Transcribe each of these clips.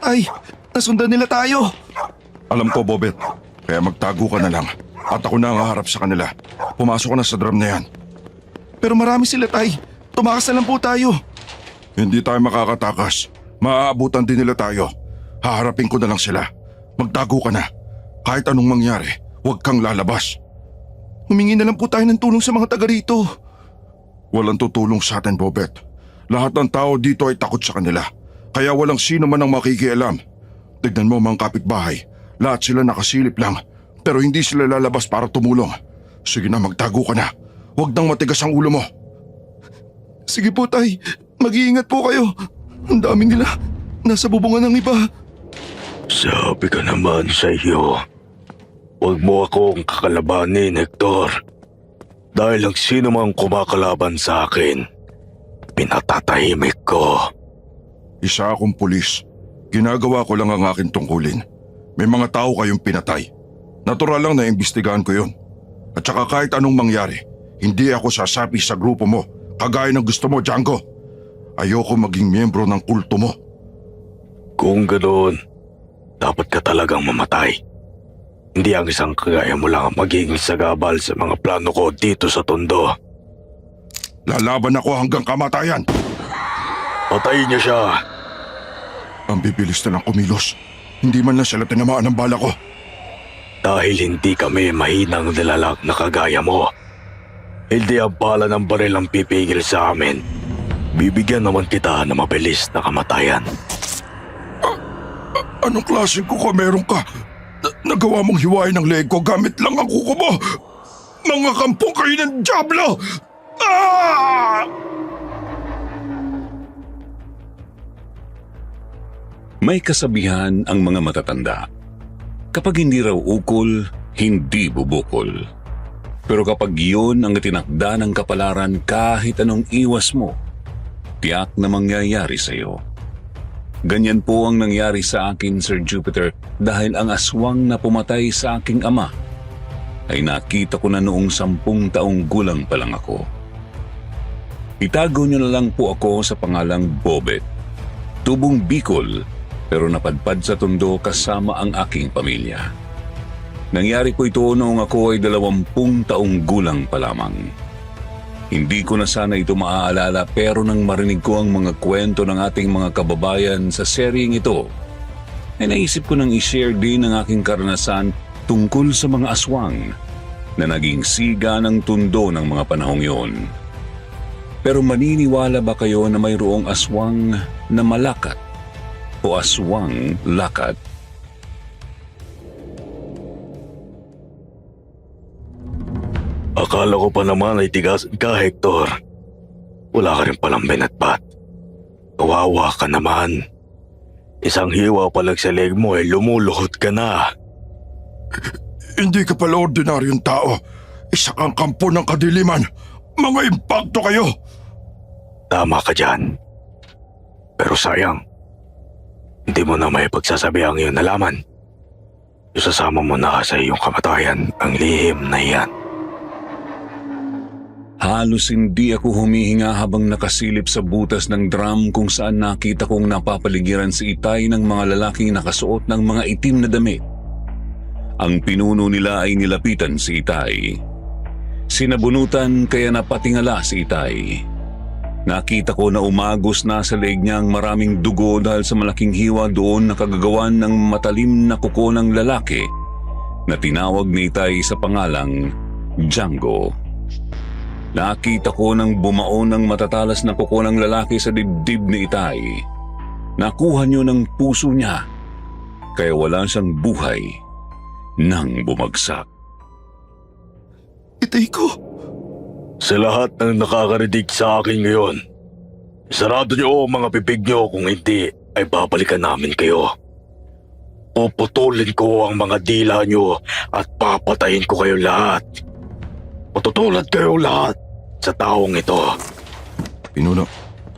Ay, nasundan nila tayo. Alam ko, Bobet. Kaya magtago ka na lang. At ako na ang haharap sa kanila. Pumasok ka na sa drum na yan. Pero marami sila, Tay. Tumakas na lang po tayo. Hindi tayo makakatakas. Maaabutan din nila tayo. Haharapin ko na lang sila. Magtago ka na. Kahit anong mangyari, huwag kang lalabas. Humingi na lang po tayo ng tulong sa mga taga rito. Walang tutulong sa atin, Bobet. Lahat ng tao dito ay takot sa kanila. Kaya walang sino man ang makikialam. Tignan mo mga kapitbahay. Lahat sila nakasilip lang. Pero hindi sila lalabas para tumulong. Sige na, magtago ka na. Huwag nang matigas ang ulo mo. Sige po, Tay. Mag-iingat po kayo. Ang dami nila. Nasa bubungan ng iba. Sabi ka naman sa iyo. Huwag mo akong kakalabanin, Hector. Dahil ang sino mang kumakalaban sa akin, pinatatahimik ko. Isa akong pulis. Ginagawa ko lang ang aking tungkulin. May mga tao kayong pinatay. Natural lang na imbestigahan ko yun. At saka kahit anong mangyari, hindi ako sasapi sa grupo mo, kagaya ng gusto mo, Django. Ayoko maging miyembro ng kulto mo. Kung ganoon, dapat ka talagang mamatay. Hindi ang isang kagaya mo lang ang magiging sagabal sa mga plano ko dito sa Tondo. Lalaban ako hanggang kamatayan. Patayin niyo siya. Ang bibilis na lang kumilos. Hindi man lang sila tinamaan ng bala ko. Dahil hindi kami mahinang nilalag na kagaya mo. Hindi ang bala ng baril ang pipigil sa amin. Bibigyan naman kita ng mabilis na kamatayan. Anong klaseng kuko meron ka? Nagawa mong hiwain ng leg ko gamit lang ang kuko mo. Mga kampong kayo ng Diablo! Ah! May kasabihan ang mga matatanda. Kapag hindi raw ukol, hindi bubukol. Pero kapag yun ang itinakda ng kapalaran kahit anong iwas mo, tiyak na mangyayari sa iyo. Ganyan po ang nangyari sa akin, Sir Jupiter, dahil ang aswang na pumatay sa aking ama ay nakita ko na noong 10 taong gulang pa lang ako. Itago niyo na lang po ako sa pangalang Bobet. Tubong Bicol, pero napadpad sa Tondo kasama ang aking pamilya. Nangyari po ito noong ako ay 20 taong gulang pa lamang. Hindi ko na sana ito maaalala pero nang marinig ko ang mga kwento ng ating mga kababayan sa seryeng ito, ay naisip ko nang i-share din ang aking karanasan tungkol sa mga aswang na naging siga ng Tondo ng mga panahong yon. Pero maniniwala ba kayo na mayroong aswang na malakat o aswang lakat? Akala ko pa naman ay tigas ka, Hector. Wala ka rin palang binatbat. Kawawa ka naman. Isang hiwa pa lang sa leg mo ay lumuluhod ka na. Hindi ka pala ordinaryong tao. Isa kang kampo ng kadiliman. Mga impakto kayo. Tama ka dyan. Pero sayang, hindi mo na may pagsasabi ang iyong nalaman. Isasama mo na sa iyong kamatayan ang lihim na iyan. Halos hindi ako humihinga habang nakasilip sa butas ng drum kung saan nakita kong napapaligiran si Itay ng mga lalaking nakasuot ng mga itim na damit. Ang pinuno nila ay nilapitan si Itay. Sinabunutan kaya napatingala si Itay. Nakita ko na umagos na sa leeg niya ang maraming dugo dahil sa malaking hiwa doon na kagagawan ng matalim na kuko ng lalaki na tinawag ni Itay sa pangalang Django. Nakita ko nang bumaon ng matatalas na kuko ng lalaki sa dibdib ni Itay. Nakuha niyo ng puso niya, kaya wala siyang buhay nang bumagsak. Itay ko. Sa lahat ng nakakarinig sa akin ngayon, sarado niyo ang mga bibig niyo, kung hindi ay babalikan namin kayo. Puputulin ko ang mga dila niyo at papatayin ko kayo lahat. Matutulad kayo lahat sa taong ito. Pinuno,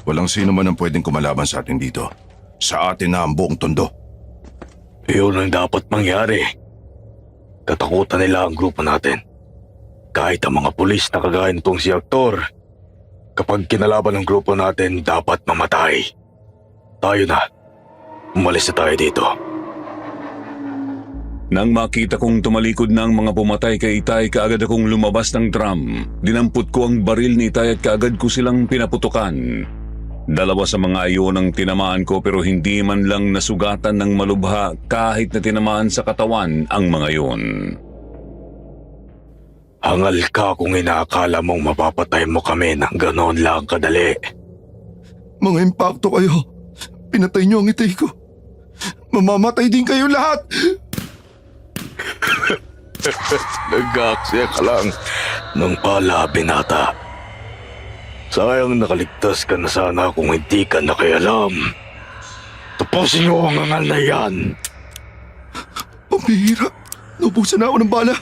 walang sino man ang pwedeng kumalaban sa atin dito. Sa atin na ang buong Tondo. Iyon ang dapat mangyari. Katakutan nila ang grupo natin. Kahit ang mga pulis na kagaya nitong si Hector, kapag kinalaban ng grupo natin, dapat mamatay. Tayo na. Umalis na tayo dito. Nang makita kong tumalikod na ang mga pumatay kay Itay, kaagad akong lumabas ng drum. Dinampot ko ang baril ni Itay at kaagad ko silang pinaputukan. Dalawa sa mga ayon ang tinamaan ko pero hindi man lang nasugatan ng malubha kahit na tinamaan sa katawan ang mga yon. Hangal ka kung inaakala mong mapapatay mo kami ng ganoon lang kadali. Mga impakto kayo. Pinatay niyo ang Itay ko. Mamamatay din kayo lahat! Nag-aaksaya ka lang ng pala, binata. Sayang nakaligtas ka na sana kung hindi ka nakialam. Tapusin niyo ang angal na yan. Pambihira. Naubusan na ako ng bala.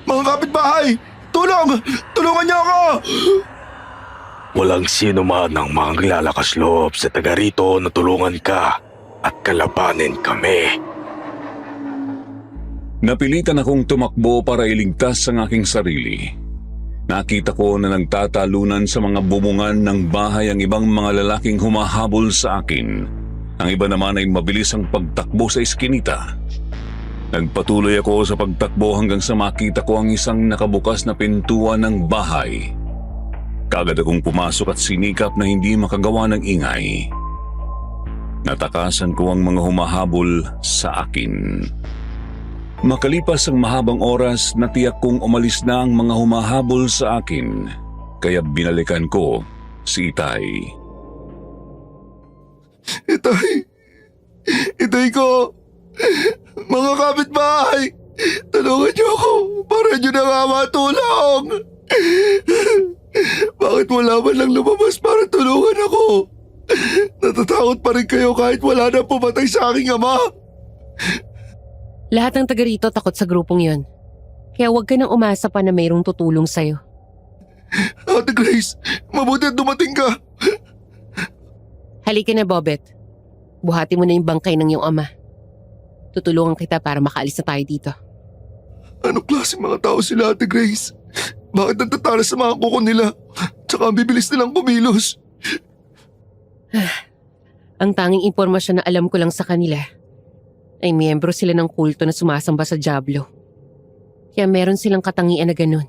Mga kapitbahay! Tulong! Tulungan niyo ako! Walang sino man ang manglalakas loob sa taga rito na tulungan ka at kalabanin kami. Napilitan akong tumakbo para iligtas ang aking sarili. Nakita ko na nagtatalunan sa mga bubungan ng bahay ang ibang mga lalaking humahabol sa akin. Ang iba naman ay mabilis ang pagtakbo sa iskinita. Nagpatuloy ako sa pagtakbo hanggang sa makita ko ang isang nakabukas na pintuan ng bahay. Kagad akong pumasok at sinikap na hindi makagawa ng ingay. Natakasan ko ang mga humahabol sa akin. Makalipas ang mahabang oras, natiyak kong umalis na ang mga humahabol sa akin. Kaya binalikan ko si Itay. Itay! Itay ko! Mga kapitbahay! Tulungan niyo ako! Para niyo na nga matulong! Bakit wala man lang lumabas para tulungan ako? Natatakot pa rin kayo kahit wala na pumatay sa aking ama! Lahat ng taga rito takot sa grupong yon. Kaya huwag ka nang umasa pa na mayroong tutulong sa'yo. Ate Grace, mabuti at dumating ka! Halika na, Bobet. Buhati mo na yung bangkay ng iyong ama. Tutulungan kita para makaalis na tayo dito. Anong klase mga tao sila, Ate Grace? Bakit nagtatalas sa mga kuko nila? Tsaka ang bibilis nilang kumilos. Ang tanging impormasyon na alam ko lang sa kanila ay miyembro sila ng kulto na sumasamba sa Diablo. Kaya meron silang katangian na ganun.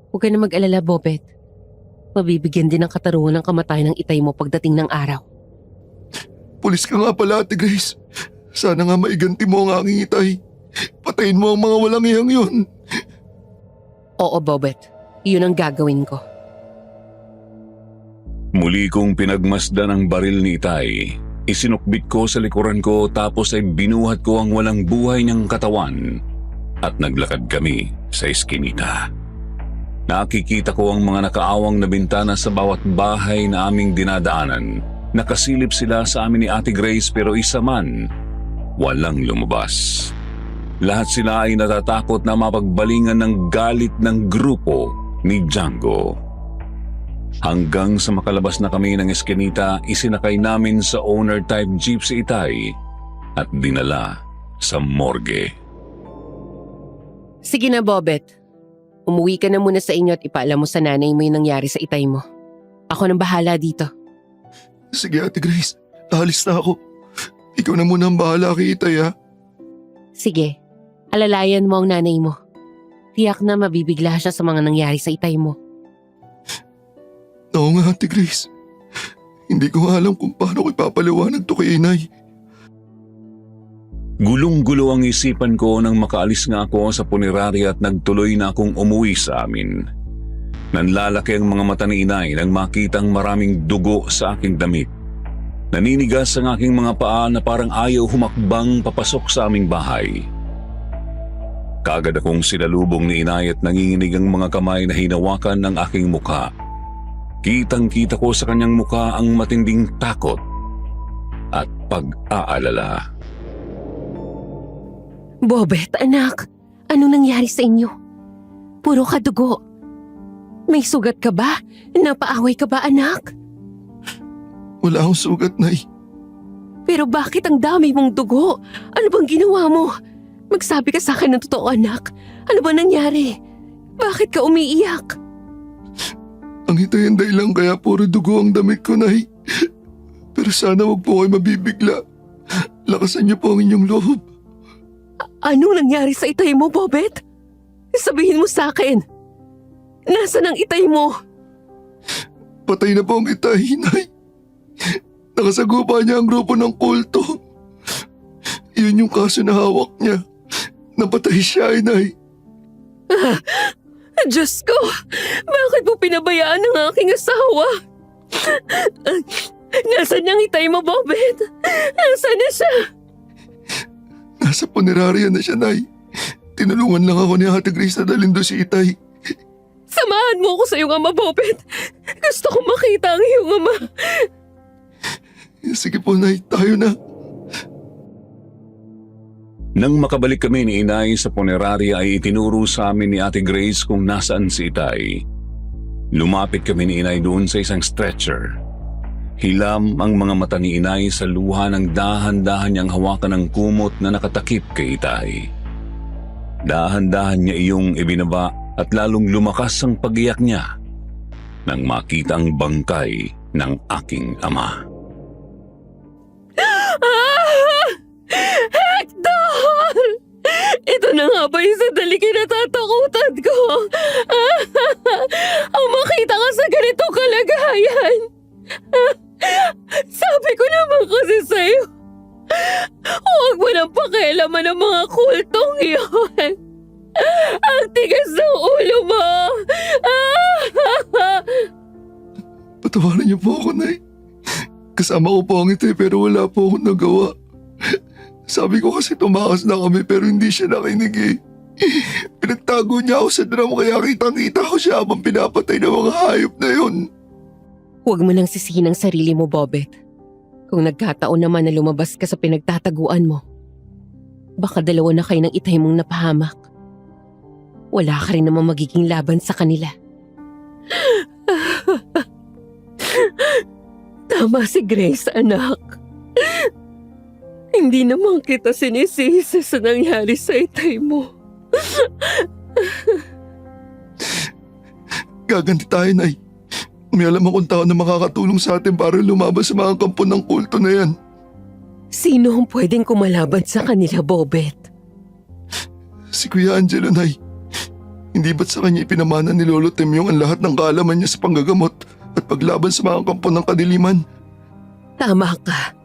Huwag ka na mag-alala, Bobet. Mabibigyan din ng katarungan ng kamatayan ng Itay mo pagdating ng araw. Pulis ka nga pala, Ate Grace. Sana nga maiganti mo ang aking Itay. Patayin mo ang mga walang iyang yun. Oo, Bobet. Iyon ang gagawin ko. Muli kong pinagmasdan ang baril ni Itay. Isinukbit ko sa likuran ko tapos ay binuhat ko ang walang buhay niyang katawan at naglakad kami sa eskinita. Nakikita ko ang mga nakaawang na bintana sa bawat bahay na aming dinadaanan. Nakasilip sila sa amin ni Ate Grace pero isa man walang lumabas. Lahat sila ay natatakot na mapagbalingan ng galit ng grupo ni Django. Hanggang sa makalabas na kami ng eskinita, isinakay namin sa owner-type jeep si Itay at dinala sa morgue. Sige na, Bobet. Umuwi ka na muna sa inyo at ipaalam mo sa nanay mo yung nangyari sa Itay mo. Ako nang bahala dito. Sige, Ate Grace. Alis na ako. Ikaw na muna ang bahala kay Itay, ha? Sige, alalayan mo ang nanay mo. Tiyak na mabibigla siya sa mga nangyari sa Itay mo. Oo nga, Ate Grace. Hindi ko alam kung paano ko ipapaliwanag to kay Inay. Gulong-gulo ang isipan ko nang makaalis nga ako sa punerarya at nagtuloy na akong umuwi sa amin. Nanlalaki ang mga mata ni Inay nang makitang maraming dugo sa aking damit. Naninigas ang aking mga paa na parang ayaw humakbang papasok sa aming bahay. Kaagad akong sinalubong ni Inay at nanginginig ang mga kamay na hinawakan ng aking mukha. Kitang-kita ko sa kanyang mukha ang matinding takot at pag-aalala. Bobet, anak. Anong nangyari sa inyo? Puro ka dugo. May sugat ka ba? Napaaway ka ba, anak? Wala akong sugat, Nay. Pero bakit ang dami mong dugo? Ano bang ginawa mo? Magsabi ka sa akin ng totoo, anak. Ano ba nangyari? Bakit ka umiiyak? Ang hitayanday lang kaya puro dugo ang damit ko, Nay. Pero sana wag po kayo mabibigla. Lakasan niyo po ang inyong loob. Anong nangyari sa itay mo, Bobet? Sabihin mo sa akin. Nasaan ang itay mo? Patay na po ang itay, Nay. Nakasagupa niya ang grupo ng kulto. Yun yung kaso na hawak niya. Napatay siya, Nay. Diyos ko, bakit mo pinabayaan ang aking asawa? Nasaan ang itay mo, Bobet? Nasaan na siya? Nasa punerarya na siya, Nay. Tinulungan lang ako ni Ate Grace na dalhin doon si Itay. Samahan mo ako sa iyong ama, Bobet. Gusto ko makita ang iyong ama. Sige po, Nay. Tayo na. Nang makabalik kami ni Inay sa punerarya ay itinuro sa amin ni Ate Grace kung nasaan si Itay. Lumapit kami ni Inay doon sa isang stretcher. Hilam ang mga mata ni Inay sa luha ng dahan-dahan niyang hawakan ng kumot na nakatakip kay Itay. Dahan-dahan niya iyong ibinaba at lalong lumakas ang pag-iyak niya nang makita ang bangkay ng aking ama. Hector! Ito na nga ba yung sandali kinatatakutan ko? Ang makita ka sa ganitong kalagayan. Sabi ko naman kasi sa'yo, huwag mo nang pakialaman ang mga kultong iyon. Ang tigas ng ulo mo. Patawarin niyo po ako, Nay. Kasama ko po ang Itay pero wala po akong nagawa. Sabi ko kasi tumakas na kami pero hindi siya nakinig eh. Pinagtago niya ako sa drum kaya kitang-kita ko siya habang pinapatay ng mga hayop na yun. Huwag mo nang sisihin ang sarili mo, Bobet. Kung nagkataon naman na lumabas ka sa pinagtataguan mo, baka dalawa na kayo ng itay mong napahamak. Wala ka rin naman magiging laban sa kanila. Tama si Grace, anak. Hindi naman kita sinisisi sa nangyari sa itay mo. Gaganti tayo, Nay. May alam akong tao na makakatulong sa atin para lumaban sa mga kampo ng kulto na yan. Sino ang pwedeng kumalaban sa kanila, Bobet? Si Kuya Angelo, Nay. Hindi ba't sa kanya ipinamana ni Lolo Temyong ang lahat ng kaalaman niya sa panggagamot at paglaban sa mga kampo ng kadiliman? Tama ka.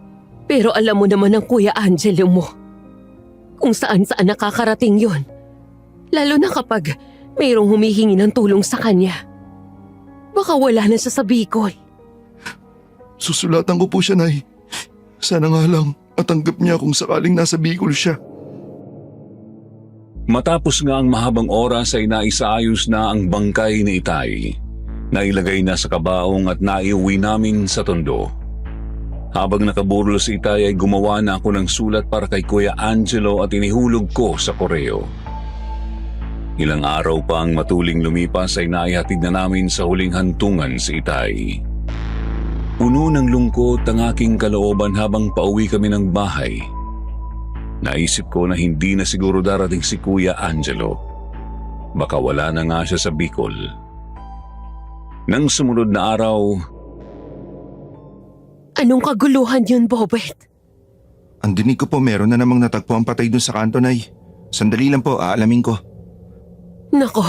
Pero alam mo naman ang Kuya Angelo mo. Kung saan-saan nakakarating yon. Lalo na kapag mayroong humihingi ng tulong sa kanya. Baka wala na siya sa Bicol. Susulatan ko po siya, Nay. Sana nga lang matanggap niya kung sakaling nasa Bicol siya. Matapos nga ang mahabang oras ay naisaayos na ang bangkay ni Itay. Nailagay na sa kabaong at naiuwi namin sa Tondo. Habang nakaburol si Itay ay gumawa na ako ng sulat para kay Kuya Angelo at inihulog ko sa koreo. Ilang araw pa ang matuling lumipas ay naihatid na namin sa huling hantungan si Itay. Puno ng lungkot ang aking kalooban habang pauwi kami ng bahay. Naisip ko na hindi na siguro darating si Kuya Angelo. Baka wala na nga siya sa Bicol. Nang sumunod na araw, Anong kaguluhan yun, Bobet? Ang dinig ko po meron na namang natagpo ang patay dun sa kanto, Nay. Sandali lang po, aalamin ko. Nako,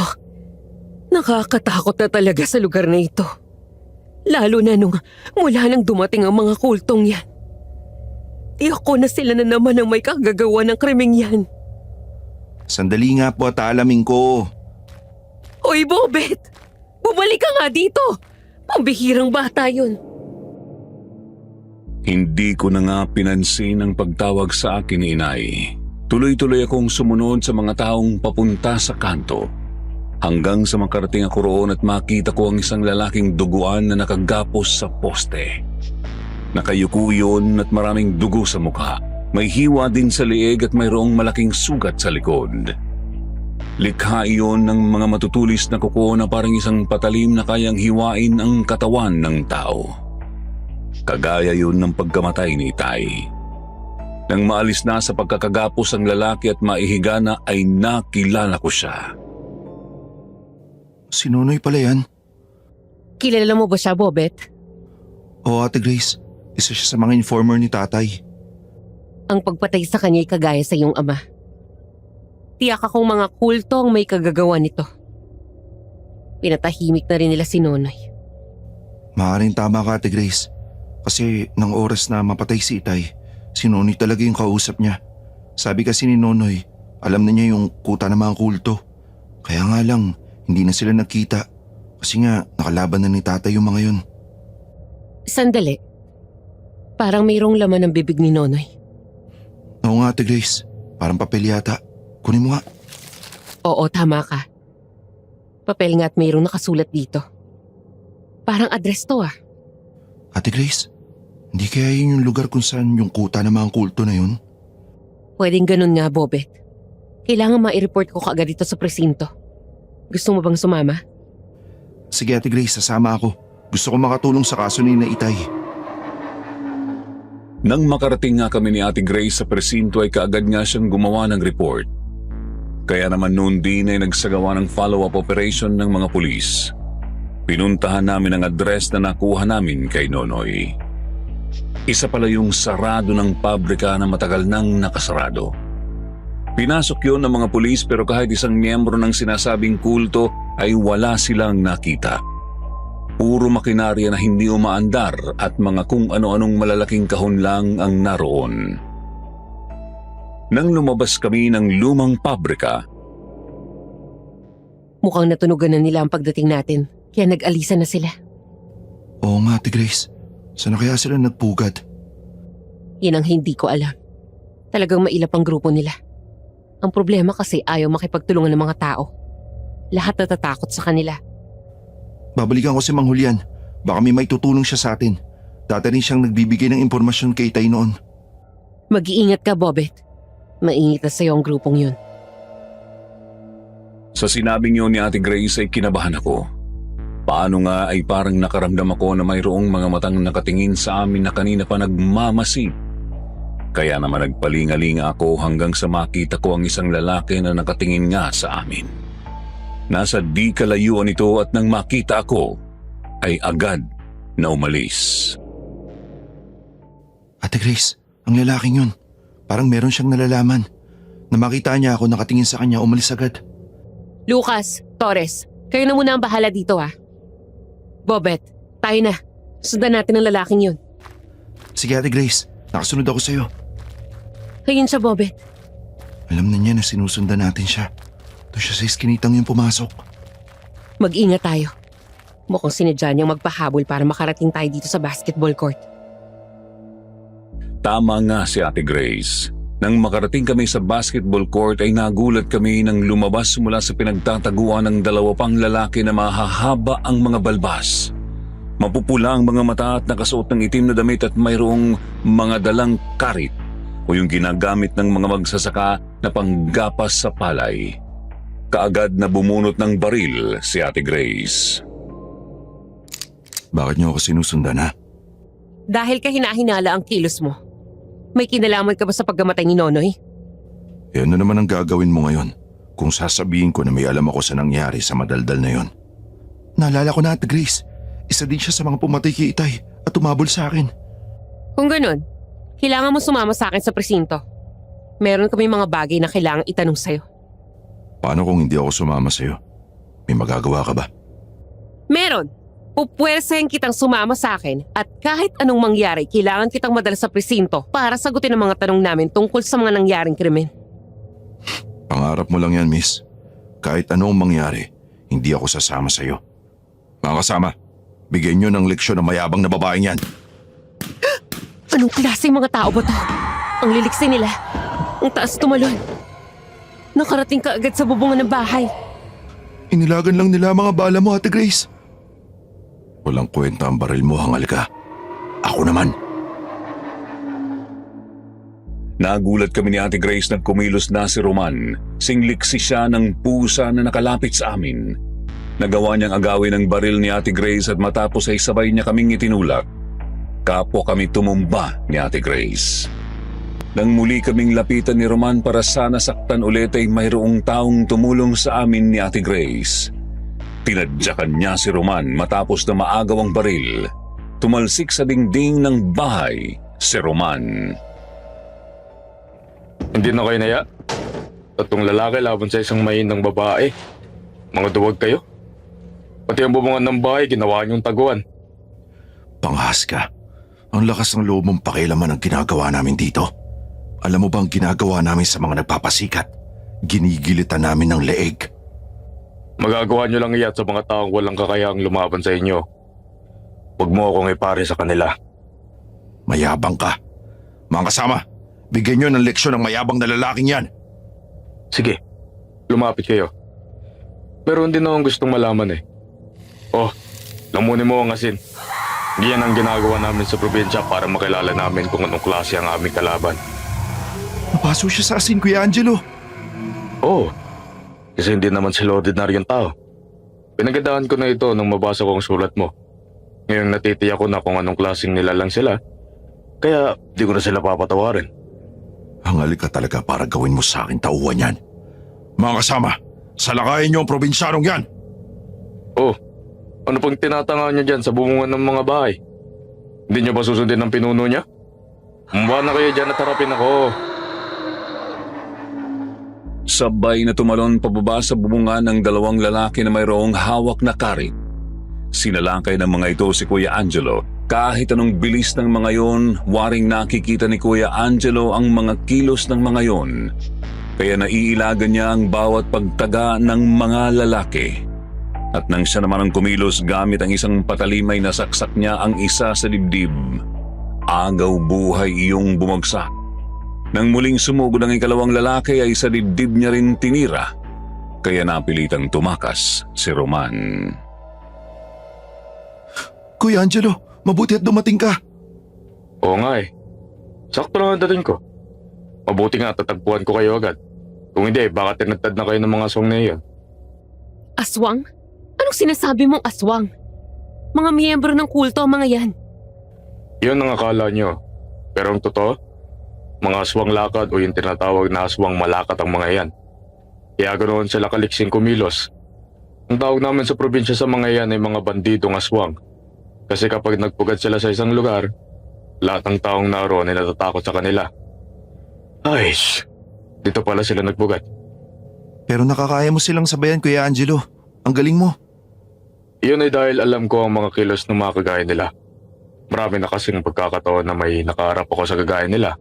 nakakatakot na talaga sa lugar na ito. Lalo na nung mula nang dumating ang mga kultong yan. Tiyako na sila na naman ang may kagagawa ng krimeng yan. Sandali nga po at aalamin ko. Hoy, Bobet! Bumalik ka nga dito! Pambihirang bata yun. hindi ko na nga pinansin ang pagtawag sa akin ni Inay. Tuloy-tuloy akong sumunod sa mga taong papunta sa kanto. Hanggang sa makarating ako roon at makita ko ang isang lalaking duguan na nakagapos sa poste. Nakayuko yun at maraming dugo sa mukha. May hiwa din sa liig at mayroong malaking sugat sa likod. Likha iyon ng mga matutulis na kuko na parang isang patalim na kayang hiwain ang katawan ng tao. Kagaya yun ng pagkamatay ni Itay. Nang maalis na sa pagkakagapos ang lalaki at maihiga na ay nakilala ko siya. Si Nonoy pala yan. Kilala mo ba siya, Bobet? Oo, Ate Grace. Isa siya sa mga informer ni tatay. Ang pagpatay sa kanya ay kagaya sa iyong ama. Tiyak akong mga kulto ang may kagagawa nito. Pinatahimik na rin nila si Nonoy. Maaaring tama ka, Ate Grace. Kasi nang oras na mapatay si Itay, si Nonoy talaga yung kausap niya. Sabi kasi ni Nonoy, alam na niya yung kuta ng mga kulto. Kaya nga lang, hindi na sila nagkita. Kasi nga, nakalaban na ni Tatay yung mga yun. Sandali. Parang mayroong laman ng bibig ni Nonoy. Oo nga, Ate Grace. Parang papel yata. Kunin mo nga. Oo, tama ka. Papel nga at mayroong nakasulat dito. Parang address to ah. Ate Grace, hindi kaya yun yung lugar kung saan yung kuta ng mga kulto na yun? Pwedeng ganun nga, Bobet. Kailangan ma-report ko kaagad dito sa presinto. Gusto mo bang sumama? Sige, Ate Grace, sasama ako. Gusto ko makatulong sa kaso ni na Itay. Nang makarating nga kami ni Ate Grace sa presinto ay kaagad nga siyang gumawa ng report. Kaya naman noon din ay nagsagawa ng follow-up operation ng mga pulis. Pinuntahan namin ang address na nakuha namin kay Nonoy. Isa pala yung sarado ng pabrika na matagal nang nakasarado. Pinasok yun ng mga pulis pero kahit isang miyembro ng sinasabing kulto ay wala silang nakita. Puro makinarya na hindi umaandar at mga kung ano-anong malalaking kahon lang ang naroon. Nang lumabas kami ng lumang pabrika, Mukhang natunugan na nila ang pagdating natin, kaya nag-alisan na sila. Oo nga, Ate Grace. Saan na kaya sila nagpugad? Yan ang hindi ko alam. Talagang mailap ang grupo nila. Ang problema kasi ayaw makipagtulungan ng mga tao. Lahat natatakot sa kanila. Babalikan ko si Mang Julian. Baka may maitutulong siya sa atin. Dati rin siyang nagbibigay ng impormasyon kay Itay noon. Mag-iingat ka, Bobet. Maingat na sa'yo ang grupong yun. sa sinabing yun ni Ate Grace ay kinabahan ako. Paano nga ay parang nakaramdam ako na mayroong mga matang nakatingin sa amin na kanina pa nagmamasid. Kaya naman nagpalingalinga ako hanggang sa makita ko ang isang lalaki na nakatingin nga sa amin. Nasa di kalayuan ito at nang makita ako ay agad na umalis. Ate Grace, ang lalaking yun. Parang meron siyang nalalaman. Na makita niya ako nakatingin sa kanya, umalis agad. Lucas, Torres, kayo na muna ang bahala dito ha. Bobet, tayo na. Sundan natin ang lalaking yun. Sige Ate Grace, nakasunod ako sa'yo. Ayun siya, Bobet. Alam na niya na sinusundan natin siya. Doon siya sa iskinitang yung pumasok. Mag-ingat tayo. Mukhang sinadya niyang magpahabol para makarating tayo dito sa basketball court. Tama nga si Ate Grace. Nang makarating kami sa basketball court ay nagulat kami nang lumabas mula sa pinagtataguan ng dalawa pang lalaki na mahahaba ang mga balbas. Mapupula ang mga mata at nakasuot ng itim na damit at mayroong mga dalang karit o yung ginagamit ng mga magsasaka na panggapas sa palay. Kaagad na bumunot ng baril si Ate Grace. Bakit niyo ako sinusundan ha? Dahil kahina-hinala ang kilos mo. May kinalaman ka ba sa pagkamatay ni Nonoy? Ano naman ang gagawin mo ngayon kung sasabihin ko na may alam ako sa nangyari sa madaldal na yon? Naalala ko na Ate Grace. Isa din siya sa mga pumatay kay Itay at tumabol sa akin. Kung ganun, kailangan mo sumama sa akin sa presinto. Meron kami mga bagay na kailangan itanong sa'yo. Paano kung hindi ako sumama sa'yo? May magagawa ka ba? Meron! Pupwersahin kitang sumama sa akin at kahit anong mangyari, kailangan kitang madala sa presinto para sagutin ang mga tanong namin tungkol sa mga nangyaring krimen. Pangarap mo lang yan, miss. Kahit anong mangyari, hindi ako sasama sa'yo. Mga kasama, bigyan nyo ng leksyon ng mayabang na babaeng yan. Anong klaseng mga tao ba to? Ang liliksi nila. Ang taas tumalon. Nakarating ka agad sa bubungan ng bahay. Inilagan lang nila mga bala mo, Ate Grace. Walang kwenta ang baril mo, hangal ka. Ako naman. Nagulat kami ni Ate Grace nang kumilos na si Roman. Singliksi siya ng pusa na nakalapit sa amin. Nagawa niyang agawin ang baril ni Ate Grace at matapos ay sabay niya kaming itinulak. Kapwa kami tumumba ni Ate Grace. Nang muli kaming lapitan ni Roman para sana saktan ulit ay mayroong taong tumulong sa amin ni Ate Grace. Tinadyakan niya si Roman matapos na maagaw ang baril. Tumalsik sa dingding ng bahay si Roman. Hindi na kayo naya? Tatlong lalaki laban sa isang mainang babae. Mga duwag kayo. Pati ang bubungan ng bahay, ginawa niyong taguan. Panghas ka. Ang lakas ng loob mong pakialaman ang ginagawa namin dito. Alam mo ba ang ginagawa namin sa mga nagpapasikat? Ginigilitan namin ng leeg. Magagawa niyo lang iyan sa mga taong walang kakayahang lumaban sa inyo. Huwag mo akong ipare sa kanila. Mayabang ka. Mga kasama, bigyan nyo ng leksyon ng mayabang na lalaking yan. Sige, lumapit kayo. Meron din akong gustong malaman eh. Oh, lamunin mo ang asin. Yan ang ginagawa namin sa probinsya para makilala namin kung anong klase ang aming kalaban. Napaso siya sa asin, Kuya Angelo. Oo, kasi hindi naman sila ordinaryong tao. Pinagandaan ko na ito nung mabasa ko ang sulat mo. Ngayong natitiyak ko na kung anong klaseng nilalang sila, kaya di ko na sila papatawarin. Hangal ka talaga para gawin mo sa akin tauhan yan. Mga kasama, salakayin niyo ang probinsyanong yan. Oh, ano pang tinatangahan niyo dyan sa bumungan ng mga bahay? Hindi niyo ba susundin ang pinuno niya? Mumba na kayo dyan at harapin ako. Sabay na tumalon pababa sa bubungan ng dalawang lalaki na mayroong hawak na karit. Sinalakay ng mga ito si Kuya Angelo. Kahit anong bilis ng mga yon, waring nakikita ni Kuya Angelo ang mga kilos ng mga yon. Kaya naiilagan niya ang bawat pagtaga ng mga lalaki. At nang siya naman ang kumilos gamit ang isang patalimay na saksak niya ang isa sa dibdib, agaw buhay iyong bumagsak. Nang muling sumugod ang ikalawang lalaki ay sa dibdib niya rin tinira. Kaya napilitang tumakas si Roman. Kuya Angelo, mabuti at dumating ka. Oo nga eh. Sakto lang ang dating ko. Mabuti nga tatagpuan ko kayo agad. Kung hindi, baka tinatad na kayo ng mga aswang na iyon. Aswang? Anong sinasabi mong aswang? Mga miyembro ng kulto ang mga yan. Yun ang akala nyo. Pero ang totoo, mga aswang lakad o yung tinatawag na aswang malakat ang mga yan. Kaya ganoon sila kaliksing kumilos. Ang tawag namin sa probinsya sa mga yan ay mga bandidong aswang. Kasi kapag nagpugad sila sa isang lugar, lahat ng taong naroon ay natatakot sa kanila. Ay, dito pala sila nagpugad. Pero nakakaya mo silang sabayan, Kuya Angelo. Ang galing mo. Iyon ay dahil alam ko ang mga kilos ng mga kagaya nila. Marami na kasing pagkakataon na may nakaharap ako sa kagaya nila.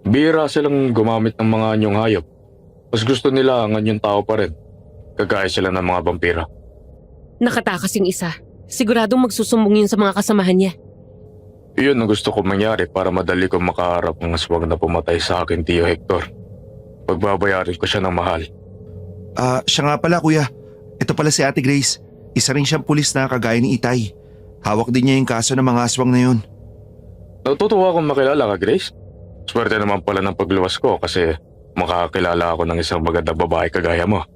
Bihira silang gumamit ng mga anyong hayop. Mas gusto nila ang anyong tao pa rin. Kagaya sila ng mga vampira. Nakatakas yung isa. Siguradong magsusumbong yun sa mga kasamahan niya. Iyon ang gusto ko mangyari para madali kong makaharap ng aswang na pumatay sa akin, Tio Hector. Pagbabayarin ko siya ng mahal. Siya nga pala, Kuya. Ito pala si Ate Grace. Isa rin siyang pulis na kagaya ni Itay. Hawak din niya yung kaso ng mga aswang na yun. Natutuwa akong makilala ka, Grace. Swerte naman pala ng pagluwas ko kasi makakilala ako ng isang magandang babae kagaya mo.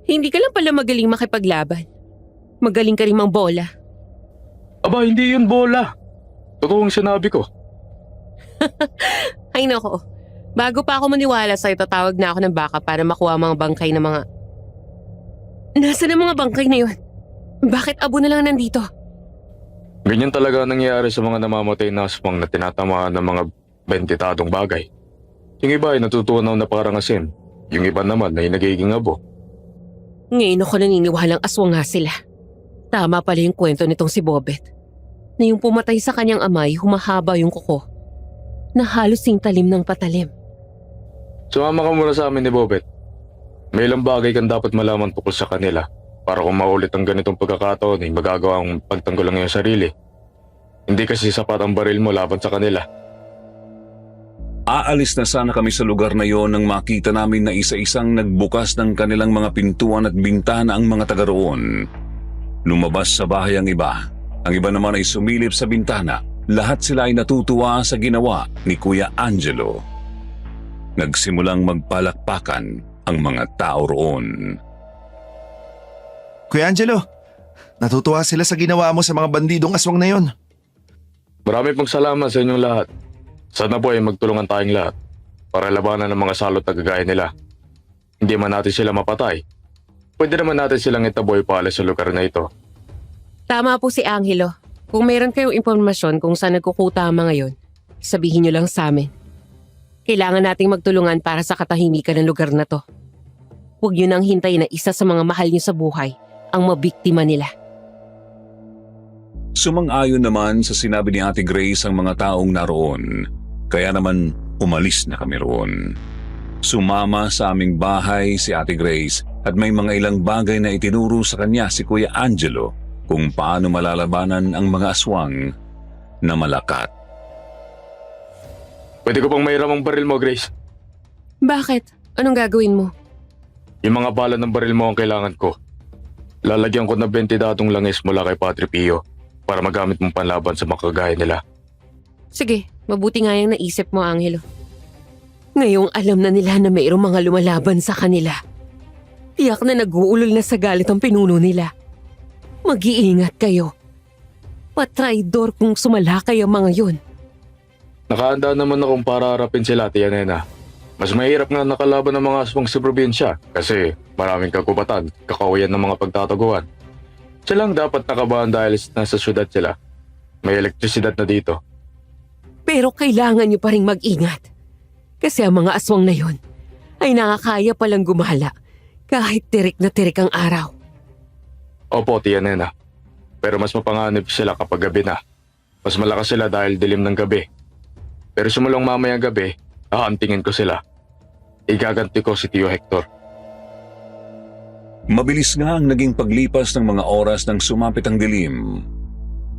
Hindi ka lang pala magaling makipaglaban. Magaling ka rin mang bola. Aba, hindi yun bola. Totoong sinabi ko. Ay nako, bago pa ako maniwala sa'yo, tatawag na ako ng baka para makuha ang mga bangkay ng mga... Nasaan ang mga bangkay na yun? Bakit abo na lang nandito? Ganyan talaga ang nangyayari sa mga namamatay na aswang na tinatamaan ng mga bentitadong bagay. Yung iba ay natutunaw na parang asin. Yung iba naman ay nagiging abo. Ngayon ako naniniwalang aswang nga sila. Tama pala yung kwento nitong si Bobet. Na yung pumatay sa kanyang amay, humahaba yung kuko. Na halos sing talim ng patalim. Sumama ka muna sa amin ni Bobet. May ilang bagay kang dapat malaman tungkol sa kanila para kung maulit ang ganitong pagkakataon ay magagawa ang pagtanggol ng iyong sarili. Hindi kasi sapat ang baril mo laban sa kanila. Aalis na sana kami sa lugar na yon nang makita namin na isa-isang nagbukas ng kanilang mga pintuan at bintana ang mga taga roon. Lumabas sa bahay ang iba. Ang iba naman ay sumilip sa bintana. Lahat sila ay natutuwa sa ginawa ni Kuya Angelo. Nagsimulang magpalakpakan ang mga tao roon. Kuya Angelo, natutuwa sila sa ginawa mo sa mga bandidong aswang na yon. Marami pong salamat sa inyong lahat. Sana po ay magtulungan tayong lahat para labanan ng mga salot na kagaya nila. Hindi man natin sila mapatay. Pwede naman natin silang itaboy paalis sa lugar na ito. Tama po si Angelo. Kung mayroon kayong impormasyon kung saan nagkukuta ang mga yon, sabihin niyo lang sa amin. Kailangan nating magtulungan para sa katahimikan ng lugar na to. Huwag yun ang hintayin na isa sa mga mahal niyo sa buhay ang mabiktima nila. Sumang-ayon naman sa sinabi ni Ate Grace ang mga taong naroon, kaya naman umalis na kami roon. Sumama sa aming bahay si Ate Grace at may mga ilang bagay na itinuro sa kanya si Kuya Angelo kung paano malalabanan ang mga aswang na malakat. Pwede ko pang mahiram ang baril mo, Grace. Bakit? Anong gagawin mo? Yung mga bala ng baril mo ang kailangan ko. Lalagyan ko ng 20 datong langis mula kay Padre Pio para magamit mong panlaban sa makagaya nila. Sige, mabuti nga yung naisip mo, Angelo. Ngayong alam na nila na mayroong mga lumalaban sa kanila. Tiyak na nag-uulol na sa galit ang pinuno nila. Mag-iingat kayo. Patraidor kung sumalakay ang mga yun. Nakahanda naman akong para harapin sila, Tia Nena. Mas mahirap nga nakalaban ng mga aswang sa probinsya kasi maraming kagubatan, kakawayan ng mga pagtataguan. Sila lang dapat nakabahan dahil nasa syudad sila. May elektrisidad na dito. Pero kailangan nyo pa rin mag-ingat. Kasi ang mga aswang na yun ay nakakaya palang gumala kahit tirik na tirik ang araw. Opo, Tia Nena. Pero mas mapanganib sila kapag gabi na. Mas malakas sila dahil dilim ng gabi. Pero simulang mamayang gabi, hahantingin ko sila. Igaganti ko si Tio Hector. Mabilis nga ang naging paglipas ng mga oras nang sumapit ang dilim.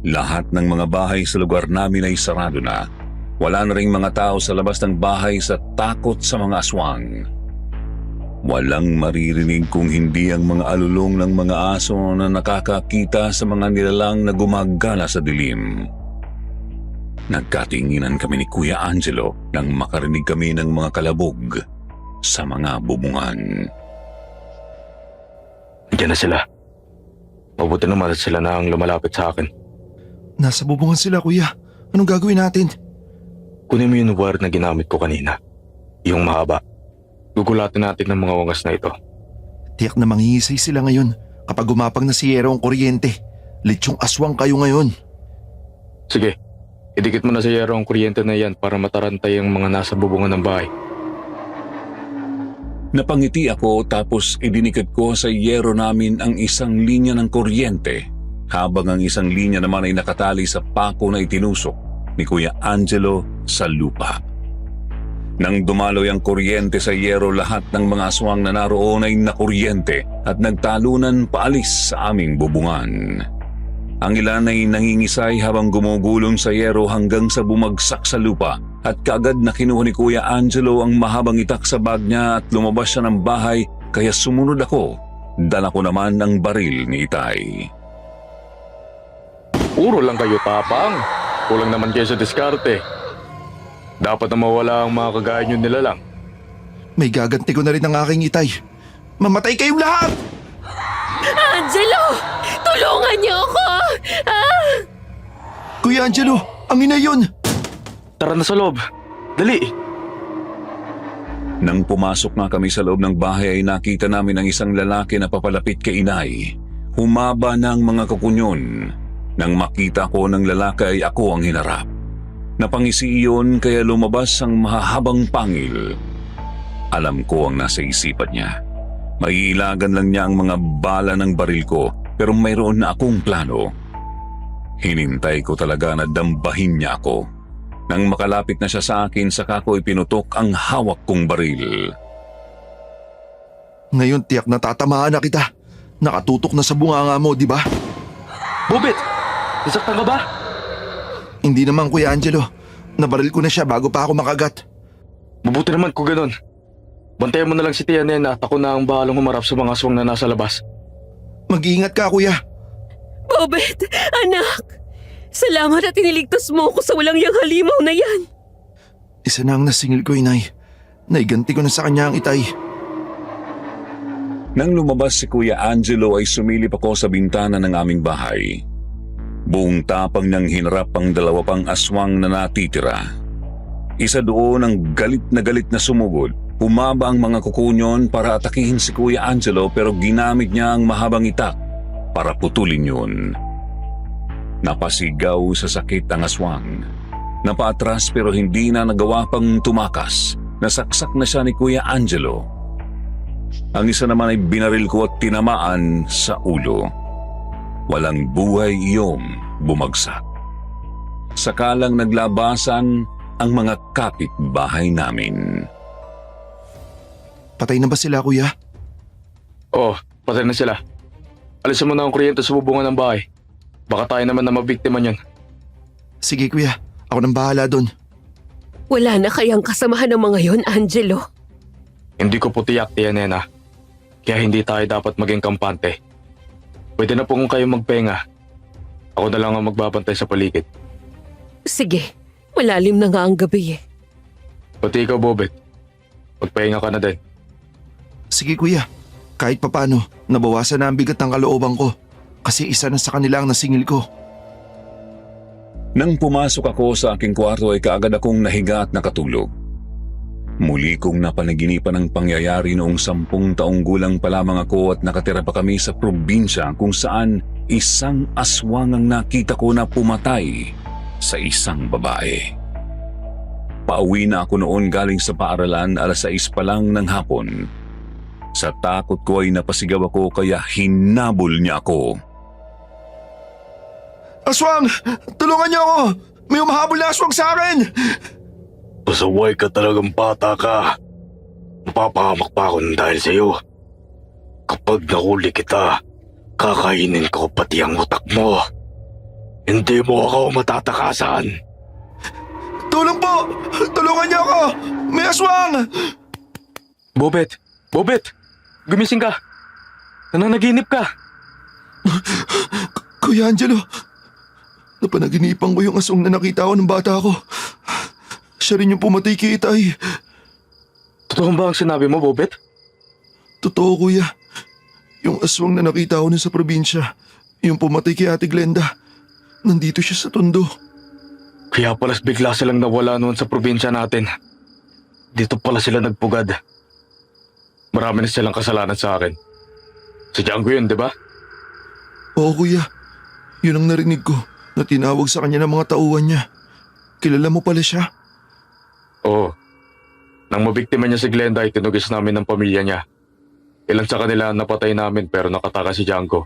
Lahat ng mga bahay sa lugar namin ay sarado na. Wala na ring mga tao sa labas ng bahay sa takot sa mga aswang. Walang maririnig kung hindi ang mga alulong ng mga aso na nakakakita sa mga nilalang na gumagala sa dilim. Nagkatinginan kami ni Kuya Angelo nang makarinig kami ng mga kalabog sa mga bubungan. Diyan na sila. Mabuti naman at sila na ang lumalapit sa akin. Nasa bubungan sila, kuya. Anong gagawin natin? Kunin mo yung wire na ginamit ko kanina. Yung mahaba. Gugulatin natin ng mga wangas na ito. Tiyak na manghihisay sila ngayon kapag gumapang na si Yero ang kuryente. Litsyong aswang kayo ngayon. Sige, idikit mo na sa Yero ang kuryente na yan para matarantay ang mga nasa bubungan ng bahay. Napangiti ako tapos idinikit ko sa yero namin ang isang linya ng kuryente habang ang isang linya naman ay nakatali sa pako na itinusok ni Kuya Angelo sa lupa. Nang dumaloy ang kuryente sa yero, lahat ng mga aswang na naroon ay nakuryente at nagtalunan paalis sa aming bubungan. Ang ilan ay nangingisay habang gumugulong sa yero hanggang sa bumagsak sa lupa at kaagad na kinuha ni Kuya Angelo ang mahabang itak sa bag niya at lumabas siya ng bahay kaya sumunod ako. Dala ko naman ang baril ni Itay. Puro lang kayo tapang. Kulang naman kayo sa diskarte. Dapat na mawala ang mga kagaya nyo nila lang. May gaganti ko na rin ang aking Itay. Mamatay kayong lahat! Angelo! Tulungan niyo ako! Kuya Angelo, ang ina yun! Tara na sa loob. Dali! Nang pumasok na kami sa loob ng bahay ay nakita namin ang isang lalaki na papalapit kay Inay. Humaba na ang mga kukunyon. Nang makita ko ng lalaki ay ako ang hinarap. Napangisi iyon kaya lumabas ang mahahabang pangil. Alam ko ang nasa isipan niya. Maiilagan lang niya ang mga bala ng baril ko pero mayroon na akong plano. Hinintay ko talaga na dambahin niya ako. Nang makalapit na siya sa akin, saka ko ipinutok ang hawak kong baril. Ngayon tiyak na tatamaan na kita. Nakatutok na sa bunganga mo, di ba? Bubit! Nasaktan ka ba? Hindi naman, Kuya Angelo. Nabaril ko na siya bago pa ako makagat. Mabuti naman kung ganun. Bantayan mo na lang si Tia Nena at ako na ang bahalang humarap sa mga aswang na nasa labas. Mag-iingat ka, Kuya. Bobet! Anak! Salamat at iniligtas mo ako sa walang yang halimaw na yan. Isa na ang nasingil ko, Inay. Naiganti ko na sa kanya ang Itay. Nang lumabas si Kuya Angelo ay sumilip ako sa bintana ng aming bahay. Buong tapang niyang hinarap ang dalawa pang aswang na natitira. Isa doon ang galit na sumugod. Humaba ang mga kukunyon para atakihin si Kuya Angelo pero ginamit niya ang mahabang itak para putulin yun. Napasigaw sa sakit ang aswang. Napaatras pero hindi na nagawa pang tumakas. Nasaksak na siya ni Kuya Angelo. Ang isa naman ay binaril ko at tinamaan sa ulo. Walang buhay iyong bumagsak. Sakalang naglabasan ang mga kapitbahay namin. Patay na ba sila, kuya? Oo, patay na sila. Alisin mo na ang kuryente sa bubungan ng bahay. Baka tayo naman na mabiktima niyan. Sige, kuya. Ako nang bahala doon. Wala na kayang kasamahan ng mga yon, Angelo? Hindi ko po tiyak, Tia Nena. Kaya hindi tayo dapat maging kampante. Pwede na po kung kayo magpenga. Ako na lang ang magbabantay sa paligid. Sige, malalim na nga ang gabi eh. Pati ikaw, Bobet. Magpahinga ka na din. Sige, kuya. Kahit papano, nabawasan na ang bigat ng kalooban ko. Kasi isa na sa kanila ang nasingil ko. Nang pumasok ako sa aking kwarto ay kaagad akong nahiga at nakatulog. Muli kong napanaginipan ang pangyayari noong 10 taong gulang pa lamang ako at nakatira pa kami sa probinsya kung saan isang aswang ang nakita ko na pumatay sa isang babae. Pauwi na ako noon galing sa paaralan 6:00 pa lang ng hapon. Sa takot ko ay napasigaw ako kaya hinabol niya ako. Aswang! Tulungan niyo ako! May umahabol na aswang sa akin! Pasaway ka talagang bata ka. Mapapahamak pa ako ng dahil sa'yo. Kapag nahuli kita, kakainin ko pati ang utak mo. Hindi mo ako matatakasan. Tulong po! Tulungan niyo ako! May aswang! Bobet! Bobet! Gumising ka! Nananaginip ka! Kuya Angelo, napanaginipan ko yung aswang na nakita ko ng bata ko. Siya rin yung pumatay kay Itay. Totoo ba ang sinabi mo, Bobet? Totoo, kuya. Yung aswang na nakita ko na sa probinsya, yung pumatay kay Ate Glenda, nandito siya sa tondo. Kaya pala bigla silang nawala noon sa probinsya natin. Dito pala sila nagpugad. Marami na silang kasalanan sa akin. Si Django yun, di ba? Oo, kuya. Yun ang narinig ko na tinawag sa kanya ng mga tauhan niya. Kilala mo pala siya? Oo. Nang mabiktima niya si Glenda ay tinugis namin ng pamilya niya. Ilan sa kanila napatay namin pero nakataka si Django.